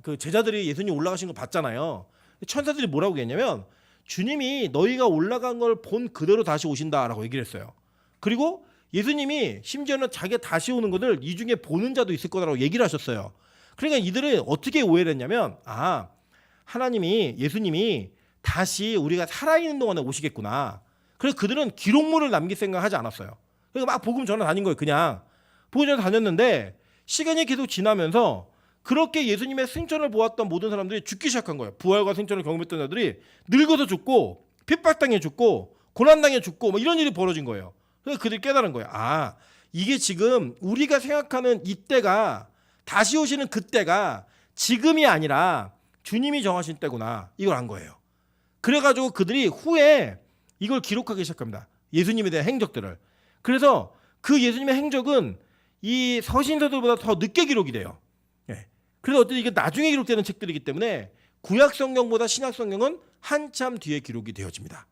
그 제자들이 예수님 올라가신 거 봤잖아요. 천사들이 뭐라고 했냐면 주님이 너희가 올라간 걸 본 그대로 다시 오신다라고 얘기를 했어요. 그리고 예수님이 심지어는 자기가 다시 오는 것을 이 중에 보는 자도 있을 거라고 얘기를 하셨어요. 그러니까 이들은 어떻게 오해를 했냐면 하나님이 예수님이 다시 우리가 살아있는 동안에 오시겠구나. 그래서 그들은 기록물을 남길 생각하지 않았어요. 그러니까 막 복음 전해 다닌 거예요. 그냥 복음 전해 다녔는데 시간이 계속 지나면서 그렇게 예수님의 승천을 보았던 모든 사람들이 죽기 시작한 거예요. 부활과 승천을 경험했던 자들이 늙어서 죽고 핍박당해 죽고 고난당해 죽고 뭐 이런 일이 벌어진 거예요. 그래서 그들이 깨달은 거예요. 이게 지금 우리가 생각하는 이때가 다시 오시는 그때가 지금이 아니라 주님이 정하신 때구나. 이걸 안 거예요. 그래가지고 그들이 후에 이걸 기록하기 시작합니다. 예수님에 대한 행적들을. 그래서 그 예수님의 행적은 이 서신서들보다 더 늦게 기록이 돼요. 그래서 어쨌든 이게 나중에 기록되는 책들이기 때문에 구약 성경보다 신약 성경은 한참 뒤에 기록이 되어집니다.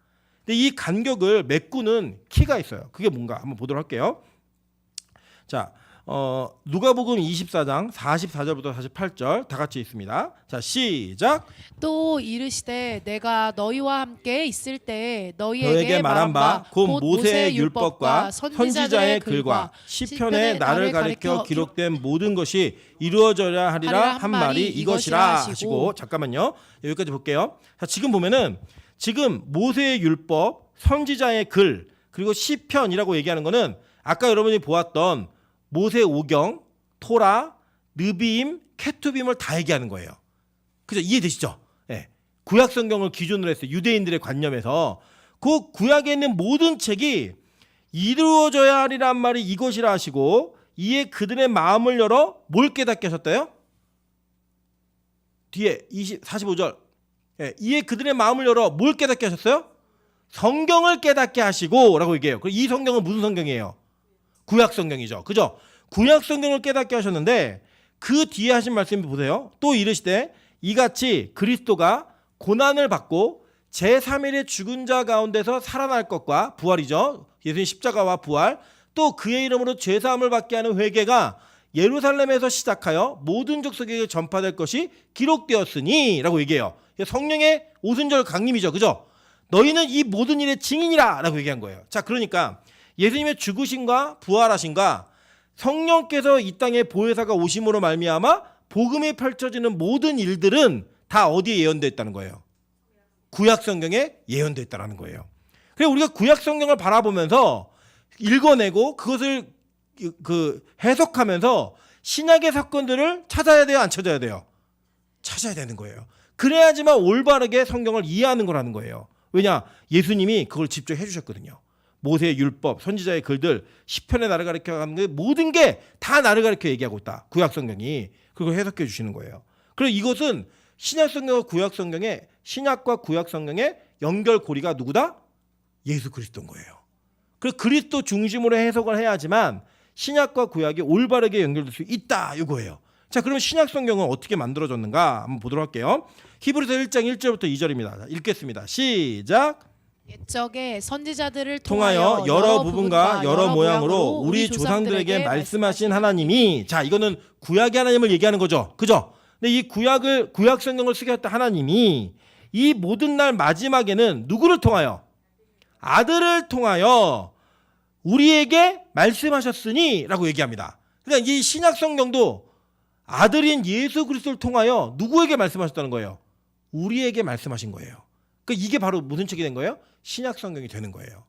근데 이 간격을 메꾸는 키가 있어요. 그게 뭔가 한번 보도록 할게요. 자, 누가복음 24장 44절부터 48절 다 같이 있습니다. 자, 시작. 또 이르시되 내가 너희와 함께 있을 때 너에게 너희에게 말한 바 곧 모세의 율법과 선지자의 글과 시편에 나를 가리켜 기록된 모든 것이 이루어져야 하리라 한 말이 이것이라 하시고. 잠깐만요. 여기까지 볼게요. 자, 지금 보면은 지금 모세의 율법, 선지자의 글, 그리고 시편이라고 얘기하는 거는 아까 여러분이 보았던 모세 오경, 토라, 느비임, 케투빔을 다 얘기하는 거예요. 그죠? 이해되시죠? 네. 구약 성경을 기준으로 해서 유대인들의 관념에서 그 구약에 있는 모든 책이 이루어져야 하리란 말이 이것이라 하시고 이에 그들의 마음을 열어 뭘 깨닫게 하셨대요? 뒤에 45절. 네. 이에 그들의 마음을 열어 뭘 깨닫게 하셨어요? 성경을 깨닫게 하시고 라고 얘기해요. 이 성경은 무슨 성경이에요? 구약 성경이죠. 그죠? 구약 성경을 깨닫게 하셨는데 그 뒤에 하신 말씀 보세요. 또 이르시되 이같이 그리스도가 고난을 받고 제3일에 죽은 자 가운데서 살아날 것과 부활이죠. 예수님 십자가와 부활, 또 그의 이름으로 죄사함을 받게 하는 회개가 예루살렘에서 시작하여 모든 족속에게 전파될 것이 기록되었으니 라고 얘기해요. 성령의 오순절 강림이죠. 그죠? 너희는 이 모든 일의 증인이라 라고 얘기한 거예요. 자, 그러니까 예수님의 죽으심과 부활하심과 성령께서 이 땅에 보혜사가 오심으로 말미암아 복음이 펼쳐지는 모든 일들은 다 어디에 예언되어 있다는 거예요? 구약 성경에 예언되어 있다는 거예요. 그래서 우리가 구약 성경을 바라보면서 읽어내고 그것을 해석하면서 신약의 사건들을 찾아야 돼요? 안 찾아야 돼요? 찾아야 되는 거예요. 그래야지만 올바르게 성경을 이해하는 거라는 거예요. 왜냐? 예수님이 그걸 직접 해주셨거든요. 모세의 율법, 선지자의 글들, 시편에 나를 가리켜가는 게 모든 게 다 나를 가리켜 얘기하고 있다. 구약 성경이 그걸 해석해 주시는 거예요. 그리고 이것은 신약 성경과 구약 성경의 신약과 구약 성경의 연결고리가 누구다? 예수 그리스도인 거예요. 그래서 그리스도 중심으로 해석을 해야지만 신약과 구약이 올바르게 연결될 수 있다. 이거예요. 자, 그러면 신약 성경은 어떻게 만들어졌는가 한번 보도록 할게요. 히브리서 1장 1절부터 2절입니다. 읽겠습니다. 시작. 옛적에 선지자들을 통하여 여러 부분과 여러 모양으로 우리 조상들에게 말씀하신 하나님이, 자, 이거는 구약의 하나님을 얘기하는 거죠. 그죠? 근데 이 구약 성경을 쓰게 했던 하나님이 이 모든 날 마지막에는 누구를 통하여? 아들을 통하여 우리에게 말씀하셨으니 라고 얘기합니다. 그러니까 이 신약 성경도 아들인 예수 그리스도를 통하여 누구에게 말씀하셨다는 거예요? 우리에게 말씀하신 거예요. 그러니까 이게 바로 무슨 책이 된 거예요? 신약 성경이 되는 거예요.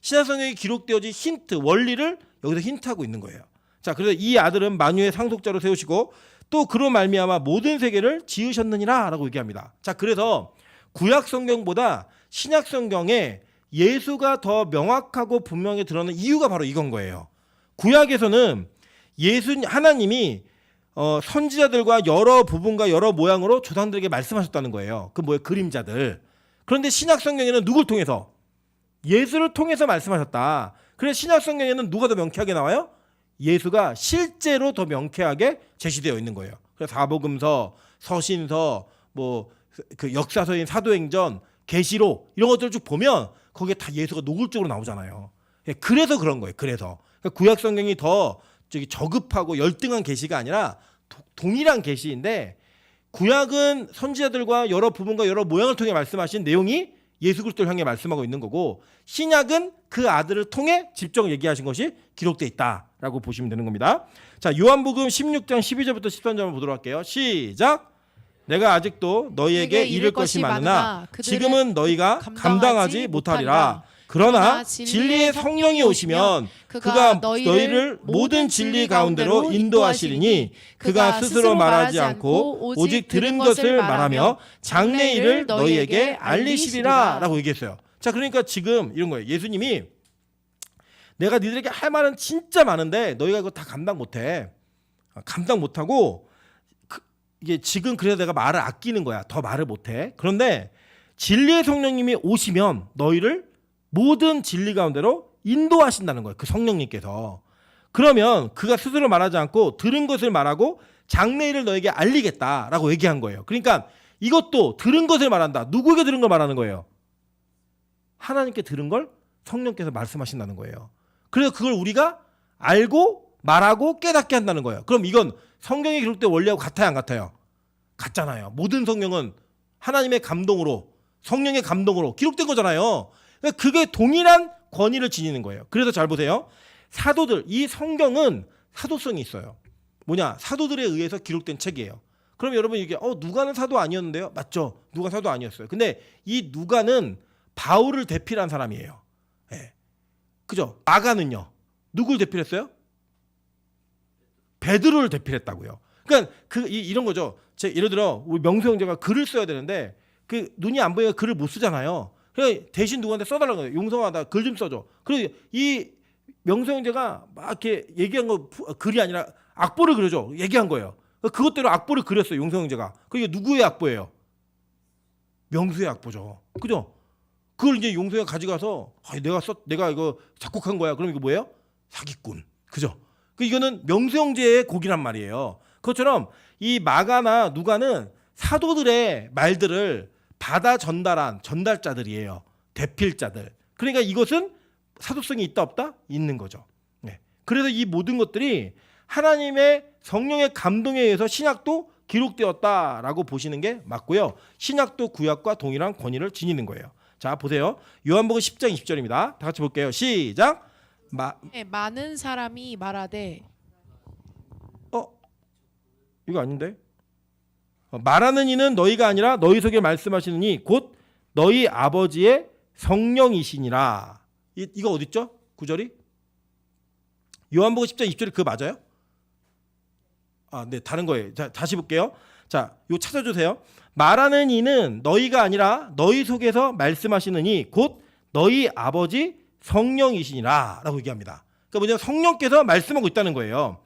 신약 성경이 기록되어진 힌트, 원리를 여기서 힌트하고 있는 거예요. 자, 그래서 이 아들은 만유의 상속자로 세우시고 또 그로 말미암아 모든 세계를 지으셨느니라 라고 얘기합니다. 자, 그래서 구약 성경보다 신약 성경에 예수가 더 명확하고 분명히 드러나는 이유가 바로 이건 거예요. 구약에서는 하나님이 선지자들과 여러 부분과 여러 모양으로 조상들에게 말씀하셨다는 거예요. 그 뭐예요? 그림자들. 그런데 신약 성경에는 누굴 통해서? 예수를 통해서 말씀하셨다. 그래서 신약 성경에는 누가 더 명쾌하게 나와요? 예수가 실제로 더 명쾌하게 제시되어 있는 거예요. 그래서 사복음서, 서신서, 뭐 그 역사서인 사도행전, 계시록 이런 것들을 쭉 보면 거기에 다 예수가 노골적으로 나오잖아요. 그래서 그런 거예요. 그래서 그러니까 구약 성경이 더 저급하고 열등한 계시가 아니라 동일한 계시인데 구약은 선지자들과 여러 부분과 여러 모양을 통해 말씀하신 내용이 예수 그리스도를 향해 말씀하고 있는 거고 신약은 그 아들을 통해 직접 얘기하신 것이 기록되어 있다라고 보시면 되는 겁니다. 자, 요한복음 16장 12절부터 13절을 보도록 할게요. 시작. 내가 아직도 너희에게 이를 것이 많으나 지금은 너희가 감당하지 못하리라. 그러나 진리의 성령이 오시면 그가 너희를 모든 진리 가운데로 인도하시리니 그가 스스로 말하지 않고 오직 들은 것을 말하며 장래일을 너희에게 알리시리라 라고 얘기했어요. 자, 그러니까 지금 이런 거예요. 예수님이 내가 니들에게 할 말은 진짜 많은데 너희가 그거 다 감당 못해. 감당 못하고 이게 지금 그래서 내가 말을 아끼는 거야. 더 말을 못해. 그런데 진리의 성령님이 오시면 너희를 모든 진리 가운데로 인도하신다는 거예요. 그 성령님께서. 그러면 그가 스스로 말하지 않고 들은 것을 말하고 장래일을 너에게 알리겠다라고 얘기한 거예요. 그러니까 이것도 들은 것을 말한다. 누구에게 들은 걸 말하는 거예요? 하나님께 들은 걸 성령께서 말씀하신다는 거예요. 그래서 그걸 우리가 알고 말하고 깨닫게 한다는 거예요. 그럼 이건 성경에 기록된 원리하고 같아요, 안 같아요? 같잖아요. 모든 성경은 하나님의 감동으로, 성령의 감동으로 기록된 거잖아요. 그러니까 그게 동일한 권위를 지니는 거예요. 그래서 잘 보세요. 사도들, 이 성경은 사도성이 있어요. 뭐냐? 사도들에 의해서 기록된 책이에요. 그럼 여러분 이게 누가는 사도 아니었는데요? 맞죠? 누가 사도 아니었어요. 근데 이 누가는 바울을 대필한 사람이에요. 예. 그죠? 마가는요. 누굴 대필했어요? 베드로를 대필했다고요. 그러니까 이런 거죠. 예를 들어 우리 명수 형제가 글을 써야 되는데 그 눈이 안 보이니까 글을 못 쓰잖아요. 그래서 대신 누구한테 써달라는 거예요. 용성아 나 글 좀 써줘. 그리고 이 명수 형제가 막 이렇게 얘기한 거 글이 아니라 악보를 그려줘. 얘기한 거예요. 그것대로 악보를 그렸어요. 용성 형제가. 그게 누구의 악보예요? 명수의 악보죠. 그죠? 그걸 이제 용서가 가져가서 내가 이거 작곡한 거야. 그럼 이거 뭐예요? 사기꾼. 그죠? 이거는 명수 형제의 곡이란 말이에요. 그것처럼 이 마가나 누가는 사도들의 말들을 받아 전달한 전달자들이에요. 대필자들. 그러니까 이것은 사도성이 있다 없다? 있는 거죠. 네. 그래서 이 모든 것들이 하나님의 성령의 감동에 의해서 신약도 기록되었다라고 보시는 게 맞고요. 신약도 구약과 동일한 권위를 지니는 거예요. 자 보세요. 요한복음 10장 20절입니다. 다 같이 볼게요. 시작. 많은 사람이 말하되 이거 아닌데? 말하는 이는 너희가 아니라 너희 속에 말씀하시는 이 곧 너희 아버지의 성령이시니라. 이거 어디 있죠? 구절이? 요한복음 10장 20절이 그거 맞아요? 네, 다른 거예요. 자, 다시 볼게요. 자, 이거 찾아주세요. 말하는 이는 너희가 아니라 너희 속에서 말씀하시는 이 곧 너희 아버지 성령이시니라 라고 얘기합니다. 그러니까 뭐냐면 성령께서 말씀하고 있다는 거예요.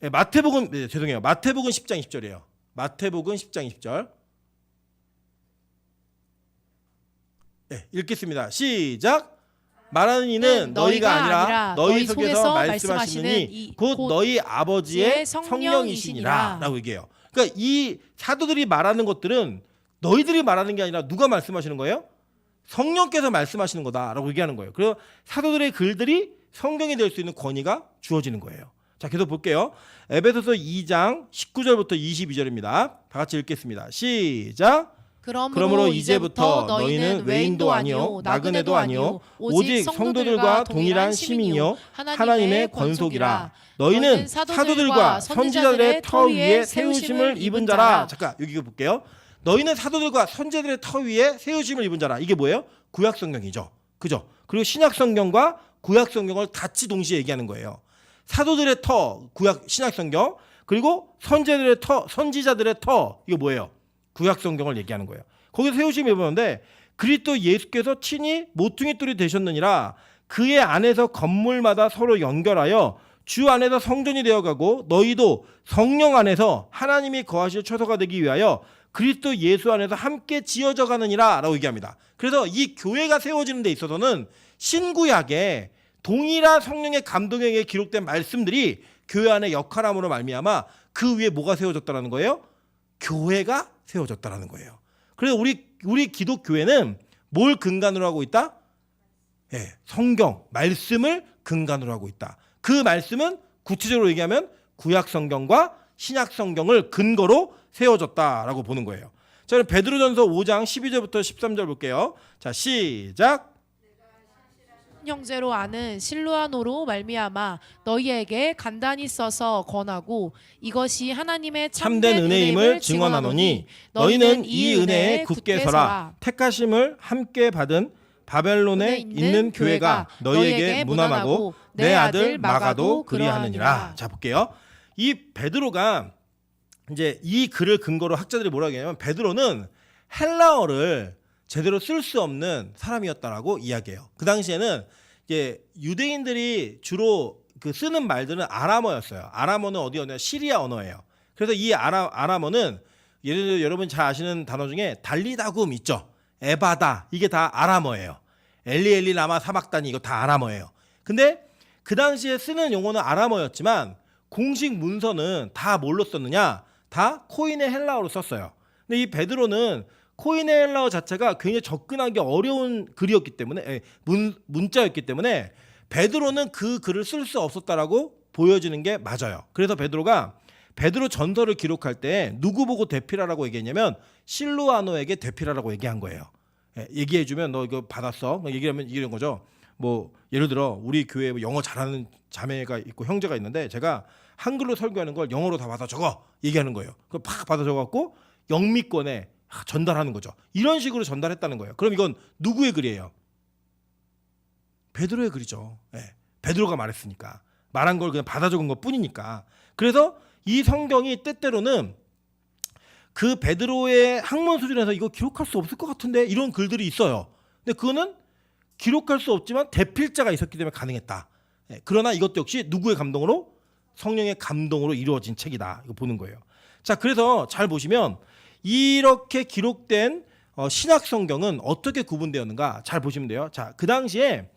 네, 마태복음 10장 20절이에요. 마태복음 10장 20절. 네, 읽겠습니다. 시작. 말하는 이는 너희가 아니라 너희 속에서 말씀하시는 이 곧 너희 아버지의 성령이시니라 라고 얘기해요. 그러니까 이 사도들이 말하는 것들은 너희들이 말하는 게 아니라 누가 말씀하시는 거예요? 성령께서 말씀하시는 거다라고 얘기하는 거예요. 그래서 사도들의 글들이 성경이 될 수 있는 권위가 주어지는 거예요. 자, 계속 볼게요. 에베소서 2장 19절부터 22절입니다. 다 같이 읽겠습니다. 시작. 그러므로 이제부터 너희는 외인도 아니요 나그네도 아니요 오직 성도들과 동일한 시민이요 하나님의 권속이라. 너희는 사도들과 선지자들의 터 위에 세우심을 입은 자라. 잠깐 여기 볼게요. 너희는 사도들과 선지자들의 터 위에 세우심을 입은 자라. 이게 뭐예요? 구약 성경이죠. 그죠? 그리고 신약 성경과 구약 성경을 같이 동시에 얘기하는 거예요. 사도들의 터, 구약 신약 성경, 그리고 선지자들의 터, 이거 뭐예요? 구약 성경을 얘기하는 거예요. 거기서 세우심을 입었는데 그리스도 예수께서 친히 모퉁이 돌이 되셨느니라. 그의 안에서 건물마다 서로 연결하여 주 안에서 성전이 되어가고 너희도 성령 안에서 하나님이 거하실 처소가 되기 위하여 그리스도 예수 안에서 함께 지어져 가느니라 라고 얘기합니다. 그래서 이 교회가 세워지는 데 있어서는 신구약에 동일한 성령의 감동에 의해 기록된 말씀들이 교회 안에 역할함으로 말미암아 그 위에 뭐가 세워졌다는 거예요? 교회가 세워졌다는 거예요. 그래서 우리 기독교회는 뭘 근간으로 하고 있다? 네, 성경, 말씀을 근간으로 하고 있다. 그 말씀은 구체적으로 얘기하면 구약 성경과 신약 성경을 근거로 세워졌다라고 보는 거예요. 자, 그럼 베드로전서 5장 12절부터 13절 볼게요. 자, 시작. 형제로 아는 실루아노로 말미암아 너희에게 간단히 써서 권하고 이것이 하나님의 참된 은혜임을 증언하노니 너희는 이 은혜에 굳게 서라. 택하심을 함께 받은 바벨론에 있는 교회가 너희에게 무난하고 내 아들 마가도 그리하느니라. 자, 볼게요. 이 베드로가 이제 이 글을 근거로 학자들이 뭐라고 하냐면 베드로는 헬라어를 제대로 쓸 수 없는 사람이었다라고 이야기해요. 그 당시에는 이제 유대인들이 주로 그 쓰는 말들은 아람어였어요. 아람어는 어디였냐? 시리아 언어예요. 그래서 이 아람어는 예를 들어 여러분 잘 아시는 단어 중에 달리다굼 있죠. 에바다 이게 다 아람어예요. 엘리 라마 사박다니 이거 다 아람어예요. 근데 그 당시에 쓰는 용어는 아람어였지만 공식 문서는 다 뭘로 썼느냐? 다 코인의 헬라어로 썼어요. 근데 이 베드로는 코이넬라어 자체가 굉장히 접근하기 어려운 글이었기 때문에 문자였기 때문에 베드로는 그 글을 쓸 수 없었다라고 보여지는 게 맞아요. 그래서 베드로가 베드로 전서를 기록할 때 누구 보고 되필하라고 얘기했냐면 실루아노에게 되필하라고 얘기한 거예요. 얘기해주면 너 이거 받았어. 얘기하면 이런 거죠. 뭐 예를 들어 우리 교회에 영어 잘하는 자매가 있고 형제가 있는데 제가 한글로 설교하는 걸 영어로 다 받아 적어 얘기하는 거예요. 그걸 팍 받아 적어갖고 영미권에 전달하는 거죠. 이런 식으로 전달했다는 거예요. 그럼 이건 누구의 글이에요? 베드로의 글이죠. 베드로가 말했으니까. 말한 걸 그냥 받아 적은 것 뿐이니까. 그래서 이 성경이 때때로는 그 베드로의 학문 수준에서 이거 기록할 수 없을 것 같은데 이런 글들이 있어요. 근데 그거는 기록할 수 없지만 대필자가 있었기 때문에 가능했다. 그러나 이것도 역시 누구의 감동으로? 성령의 감동으로 이루어진 책이다. 이거 보는 거예요. 자, 그래서 잘 보시면 이렇게 기록된 신약 성경은 어떻게 구분되었는가 잘 보시면 돼요. 자, 그 당시에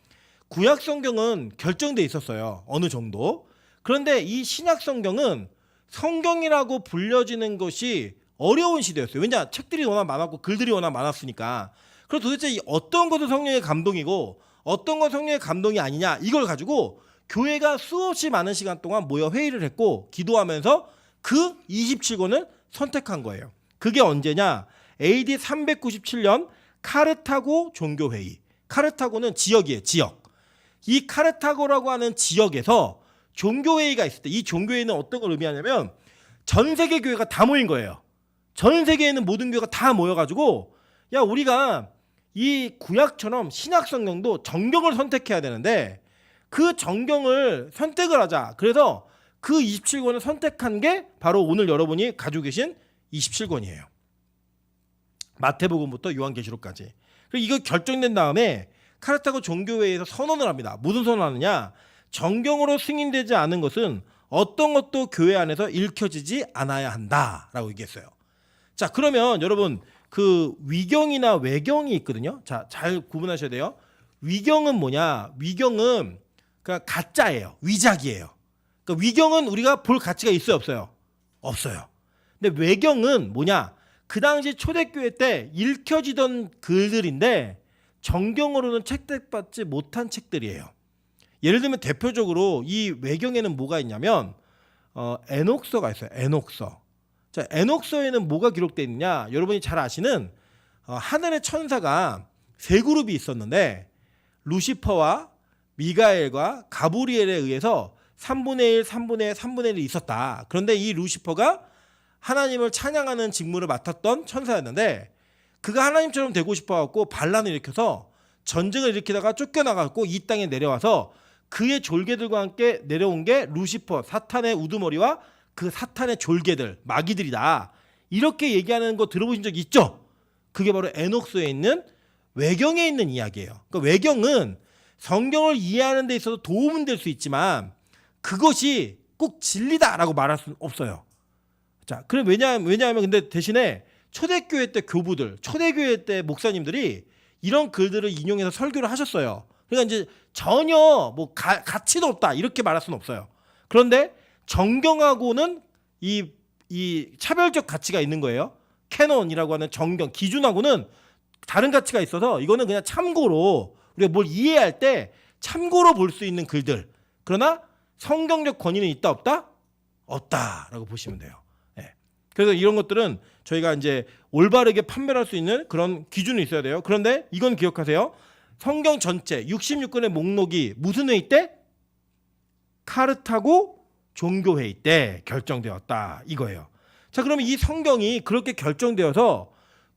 구약 성경은 결정돼 있었어요. 어느 정도. 그런데 이 신약 성경은 성경이라고 불려지는 것이 어려운 시대였어요. 왜냐? 책들이 워낙 많았고 글들이 워낙 많았으니까. 그래서 도대체 어떤 것은 성령의 감동이고 어떤 건 성령의 감동이 아니냐 이걸 가지고 교회가 수없이 많은 시간 동안 모여 회의를 했고 기도하면서 그 27권을 선택한 거예요. 그게 언제냐? AD 397년 카르타고 종교회의. 카르타고는 지역이에요. 지역. 이 카르타고라고 하는 지역에서 종교회의가 있을 때 이 종교회의는 어떤 걸 의미하냐면 전 세계 교회가 다 모인 거예요. 전 세계에 있는 모든 교회가 다 모여가지고 야 우리가 이 구약처럼 신약 성경도 정경을 선택해야 되는데 그 정경을 선택을 하자. 그래서 그 27권을 선택한 게 바로 오늘 여러분이 가지고 계신 27권이에요. 마태복음부터 요한계시록까지. 그리고 이거 결정된 다음에 카르타고 종교회의에서 선언을 합니다. 무슨 선언을 하느냐? 정경으로 승인되지 않은 것은 어떤 것도 교회 안에서 읽혀지지 않아야 한다라고 얘기했어요. 자, 그러면 여러분 그 위경이나 외경이 있거든요. 자, 잘 구분하셔야 돼요. 위경은 뭐냐? 위경은 그러니까 가짜예요. 위작이에요. 그러니까 위경은 우리가 볼 가치가 있어요, 없어요? 없어요. 근데 외경은 뭐냐? 그 당시 초대교회 때 읽혀지던 글들인데 정경으로는 채택받지 못한 책들이에요. 예를 들면 대표적으로 이 외경에는 뭐가 있냐면 에녹서가 있어요. 에녹서. 자, 에녹서에는 뭐가 기록되어 있느냐? 여러분이 잘 아시는 하늘의 천사가 세 그룹이 있었는데 루시퍼와 미가엘과 가브리엘에 의해서 3분의 1, 3분의 1, 3분의 1이 있었다. 그런데 이 루시퍼가 하나님을 찬양하는 직무를 맡았던 천사였는데 그가 하나님처럼 되고 싶어갖고 반란을 일으켜서 전쟁을 일으키다가 쫓겨나갖고 이 땅에 내려와서 그의 졸개들과 함께 내려온 게 루시퍼, 사탄의 우두머리와 그 사탄의 졸개들, 마귀들이다. 이렇게 얘기하는 거 들어보신 적 있죠? 그게 바로 에녹서에 있는 외경에 있는 이야기예요. 그러니까 외경은 성경을 이해하는 데 있어서 도움은 될 수 있지만 그것이 꼭 진리다라고 말할 수는 없어요. 자, 그럼 왜냐하면 근데 대신에 초대교회 때 교부들, 초대교회 때 목사님들이 이런 글들을 인용해서 설교를 하셨어요. 그러니까 이제 전혀 뭐 가치도 없다 이렇게 말할 수는 없어요. 그런데 정경하고는 이 차별적 가치가 있는 거예요. 캐논이라고 하는 정경 기준하고는 다른 가치가 있어서 이거는 그냥 참고로 우리가 뭘 이해할 때 참고로 볼 수 있는 글들. 그러나 성경적 권위는 있다 없다? 없다라고 보시면 돼요. 그래서 이런 것들은 저희가 이제 올바르게 판별할 수 있는 그런 기준이 있어야 돼요. 그런데 이건 기억하세요. 성경 전체 66권의 목록이 무슨 회의 때? 카르타고 종교회의 때 결정되었다 이거예요. 자, 그러면 이 성경이 그렇게 결정되어서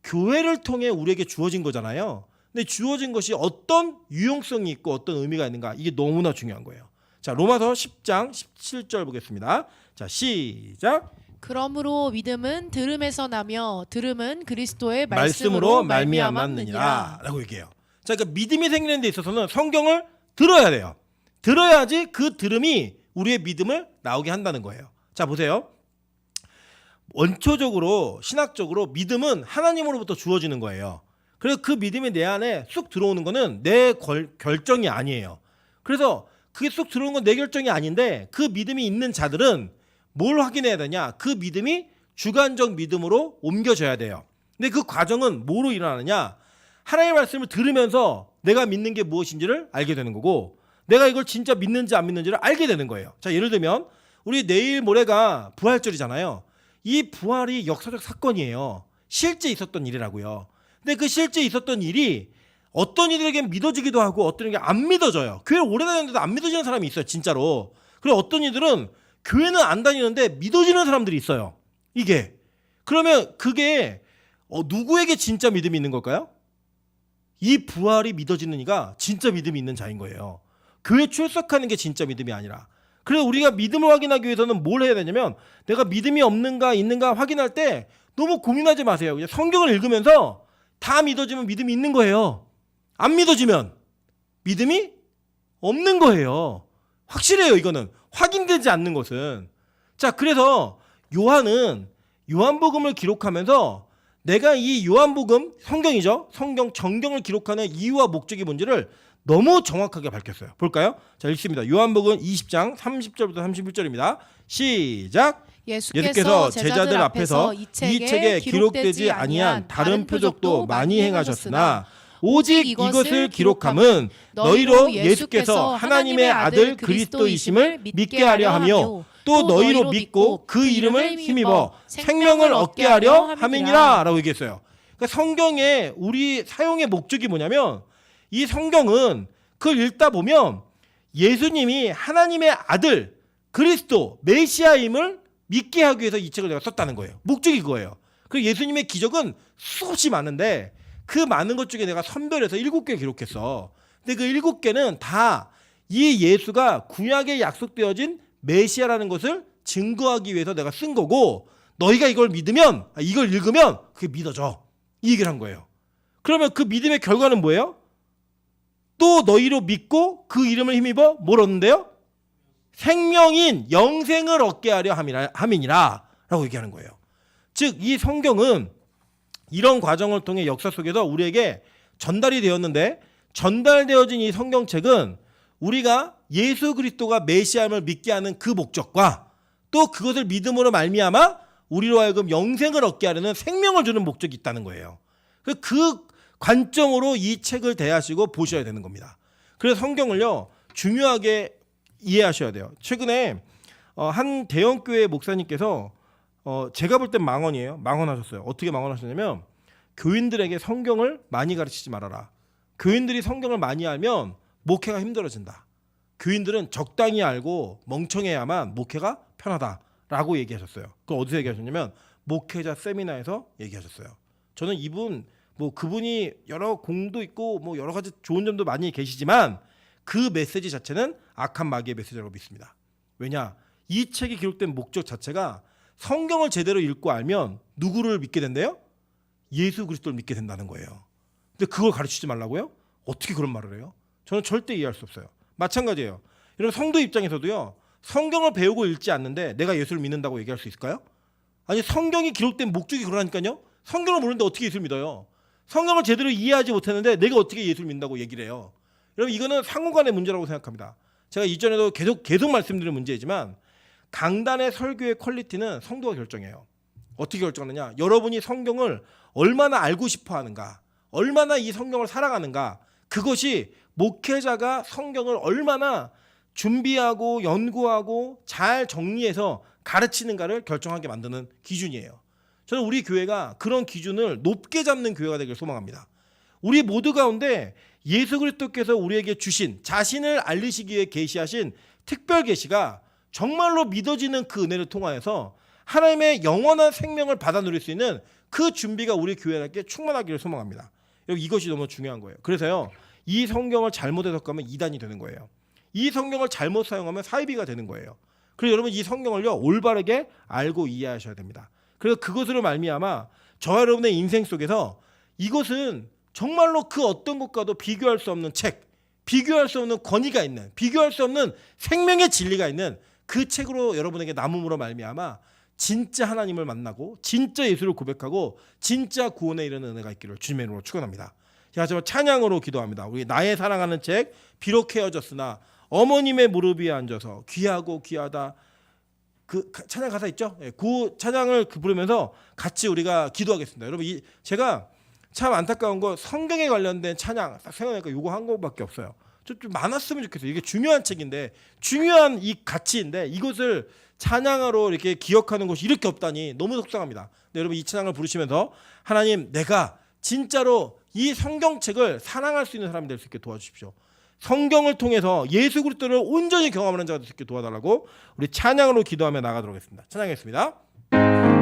교회를 통해 우리에게 주어진 거잖아요. 근데 주어진 것이 어떤 유용성이 있고 어떤 의미가 있는가 이게 너무나 중요한 거예요. 자, 로마서 10장 17절 보겠습니다. 자, 시작. 그러므로 믿음은 들음에서 나며 들음은 그리스도의 말씀으로 말씀으로 말미암았느니라 라고 얘기해요. 자, 그러니까 믿음이 생기는 데 있어서는 성경을 들어야 돼요. 들어야지 그 들음이 우리의 믿음을 나오게 한다는 거예요. 자, 보세요. 원초적으로 신학적으로 믿음은 하나님으로부터 주어지는 거예요. 그래서 그 믿음이 내 안에 쑥 들어오는 거는 내 결정이 아니에요. 그래서 그게 쑥 들어오는 건 내 결정이 아닌데 그 믿음이 있는 자들은 뭘 확인해야 되냐? 그 믿음이 주관적 믿음으로 옮겨져야 돼요. 근데 그 과정은 뭐로 일어나느냐? 하나님의 말씀을 들으면서 내가 믿는 게 무엇인지를 알게 되는 거고, 내가 이걸 진짜 믿는지 안 믿는지를 알게 되는 거예요. 자, 예를 들면 우리 내일 모레가 부활절이잖아요. 이 부활이 역사적 사건이에요. 실제 있었던 일이라고요. 근데 그 실제 있었던 일이 어떤 이들에겐 믿어지기도 하고 어떤 이들에게 안 믿어져요. 교회 오래 다녔는데도 안 믿어지는 사람이 있어요, 진짜로. 그리고 어떤 이들은 교회는 안 다니는데 믿어지는 사람들이 있어요. 이게. 그러면 그게 누구에게 진짜 믿음이 있는 걸까요? 이 부활이 믿어지는 이가 진짜 믿음이 있는 자인 거예요. 교회 출석하는 게 진짜 믿음이 아니라. 그래서 우리가 믿음을 확인하기 위해서는 뭘 해야 되냐면, 내가 믿음이 없는가 있는가 확인할 때 너무 고민하지 마세요. 그냥 성경을 읽으면서 다 믿어지면 믿음이 있는 거예요. 안 믿어지면 믿음이 없는 거예요. 확실해요. 이거는 확인되지 않는 것은. 자, 그래서 요한은 요한복음을 기록하면서 내가 이 요한복음, 성경이죠, 성경 정경을 기록하는 이유와 목적이 뭔지를 너무 정확하게 밝혔어요. 볼까요? 자, 읽습니다. 요한복음 20장 30절부터 31절입니다. 시작. 예수께서 제자들 앞에서 이 책에 기록되지 아니한 다른 표적도 많이 행하셨으나 오직 이것을 기록함은 너희로 예수께서 하나님의 아들 그리스도이심을 믿게 하려 하며 또 너희로 믿고 그 이름을 힘입어 생명을 얻게 하려 함이니라 라고 얘기했어요. 그러니까 성경에 우리 사용의 목적이 뭐냐면, 이 성경은 그걸 읽다 보면 예수님이 하나님의 아들 그리스도 메시아임을 믿게 하기 위해서 이 책을 내가 썼다는 거예요. 목적이 그거예요. 그리고 예수님의 기적은 수없이 많은데 그 많은 것 중에 내가 선별해서 7개 기록했어. 근데 그 7개는 다 이 예수가 구약에 약속되어진 메시아라는 것을 증거하기 위해서 내가 쓴 거고, 너희가 이걸 믿으면, 이걸 읽으면 그게 믿어져, 이 얘기를 한 거예요. 그러면 그 믿음의 결과는 뭐예요? 또 너희로 믿고 그 이름을 힘입어 뭘 얻는데요? 생명인 영생을 얻게 하려 함이니라 라고 얘기하는 거예요. 즉 이 성경은 이런 과정을 통해 역사 속에서 우리에게 전달이 되었는데, 전달되어진 이 성경책은 우리가 예수 그리스도가 메시아임을 믿게 하는 그 목적과 또 그것을 믿음으로 말미암아 우리로 하여금 영생을 얻게 하려는 생명을 주는 목적이 있다는 거예요. 그 관점으로 이 책을 대하시고 보셔야 되는 겁니다. 그래서 성경을요 중요하게 이해하셔야 돼요. 최근에 한 대형교회 목사님께서 제가 볼 땐 망언이에요. 망언하셨어요. 어떻게 망언하셨냐면, 교인들에게 성경을 많이 가르치지 말아라. 교인들이 성경을 많이 알면 목회가 힘들어진다. 교인들은 적당히 알고 멍청해야만 목회가 편하다라고 얘기하셨어요. 그걸 어디서 얘기하셨냐면 목회자 세미나에서 얘기하셨어요. 저는 이분 그분이 여러 공도 있고 여러 가지 좋은 점도 많이 계시지만 그 메시지 자체는 악한 마귀의 메시지라고 믿습니다. 왜냐? 이 책이 기록된 목적 자체가 성경을 제대로 읽고 알면 누구를 믿게 된대요? 예수 그리스도를 믿게 된다는 거예요. 근데 그걸 가르치지 말라고요? 어떻게 그런 말을 해요? 저는 절대 이해할 수 없어요. 마찬가지예요. 여러분 성도 입장에서도요, 성경을 배우고 읽지 않는데 내가 예수를 믿는다고 얘기할 수 있을까요? 아니, 성경이 기록된 목적이 그러니까요. 성경을 모르는데 어떻게 예수를 믿어요? 성경을 제대로 이해하지 못했는데 내가 어떻게 예수를 믿는다고 얘기를 해요? 여러분 이거는 상호간의 문제라고 생각합니다. 제가 이전에도 계속 말씀드린 문제이지만, 강단의 설교의 퀄리티는 성도가 결정해요. 어떻게 결정하느냐? 여러분이 성경을 얼마나 알고 싶어 하는가, 얼마나 이 성경을 살아가는가, 그것이 목회자가 성경을 얼마나 준비하고 연구하고 잘 정리해서 가르치는가를 결정하게 만드는 기준이에요. 저는 우리 교회가 그런 기준을 높게 잡는 교회가 되길 소망합니다. 우리 모두 가운데 예수 그리스도께서 우리에게 주신, 자신을 알리시기 위해 계시하신 특별 계시가 정말로 믿어지는 그 은혜를 통하여서 하나님의 영원한 생명을 받아 누릴 수 있는 그 준비가 우리 교회에게 충만하기를 소망합니다. 여러분 이것이 너무 중요한 거예요. 그래서요, 이 성경을 잘못 해석하면 이단이 되는 거예요. 이 성경을 잘못 사용하면 사이비가 되는 거예요. 그래서 여러분 이 성경을요 올바르게 알고 이해하셔야 됩니다. 그래서 그것으로 말미암아 저와 여러분의 인생 속에서 이것은 정말로 그 어떤 것과도 비교할 수 없는 책, 비교할 수 없는 권위가 있는, 비교할 수 없는 생명의 진리가 있는 그 책으로 여러분에게 남음으로 말미암아 진짜 하나님을 만나고 진짜 예수를 고백하고 진짜 구원에 이르는 은혜가 있기를 주님의 이름으로 축원합니다. 자, 저 찬양으로 기도합니다. 우리 나의 사랑하는 책, 비록 헤어졌으나 어머님의 무릎 위에 앉아서 귀하고 귀하다 그 찬양 가사 있죠? 예, 그 찬양을 부르면서 같이 우리가 기도하겠습니다. 여러분 제가 참 안타까운 거 성경에 관련된 찬양 딱 생각하니까 요거 한 곡밖에 없어요. 좀 많았으면 좋겠어요. 이게 중요한 책인데 중요한 이 가치인데 이것을 찬양으로 이렇게 기억하는 곳이 이렇게 없다니 너무 속상합니다. 네, 여러분 이 찬양을 부르시면서 하나님 내가 진짜로 이 성경책을 사랑할 수 있는 사람이 될 수 있게 도와주십시오. 성경을 통해서 예수 그리스도를 온전히 경험하는 자가 될 수 있게 도와달라고 우리 찬양으로 기도하며 나가도록 하겠습니다. 찬양하겠습니다.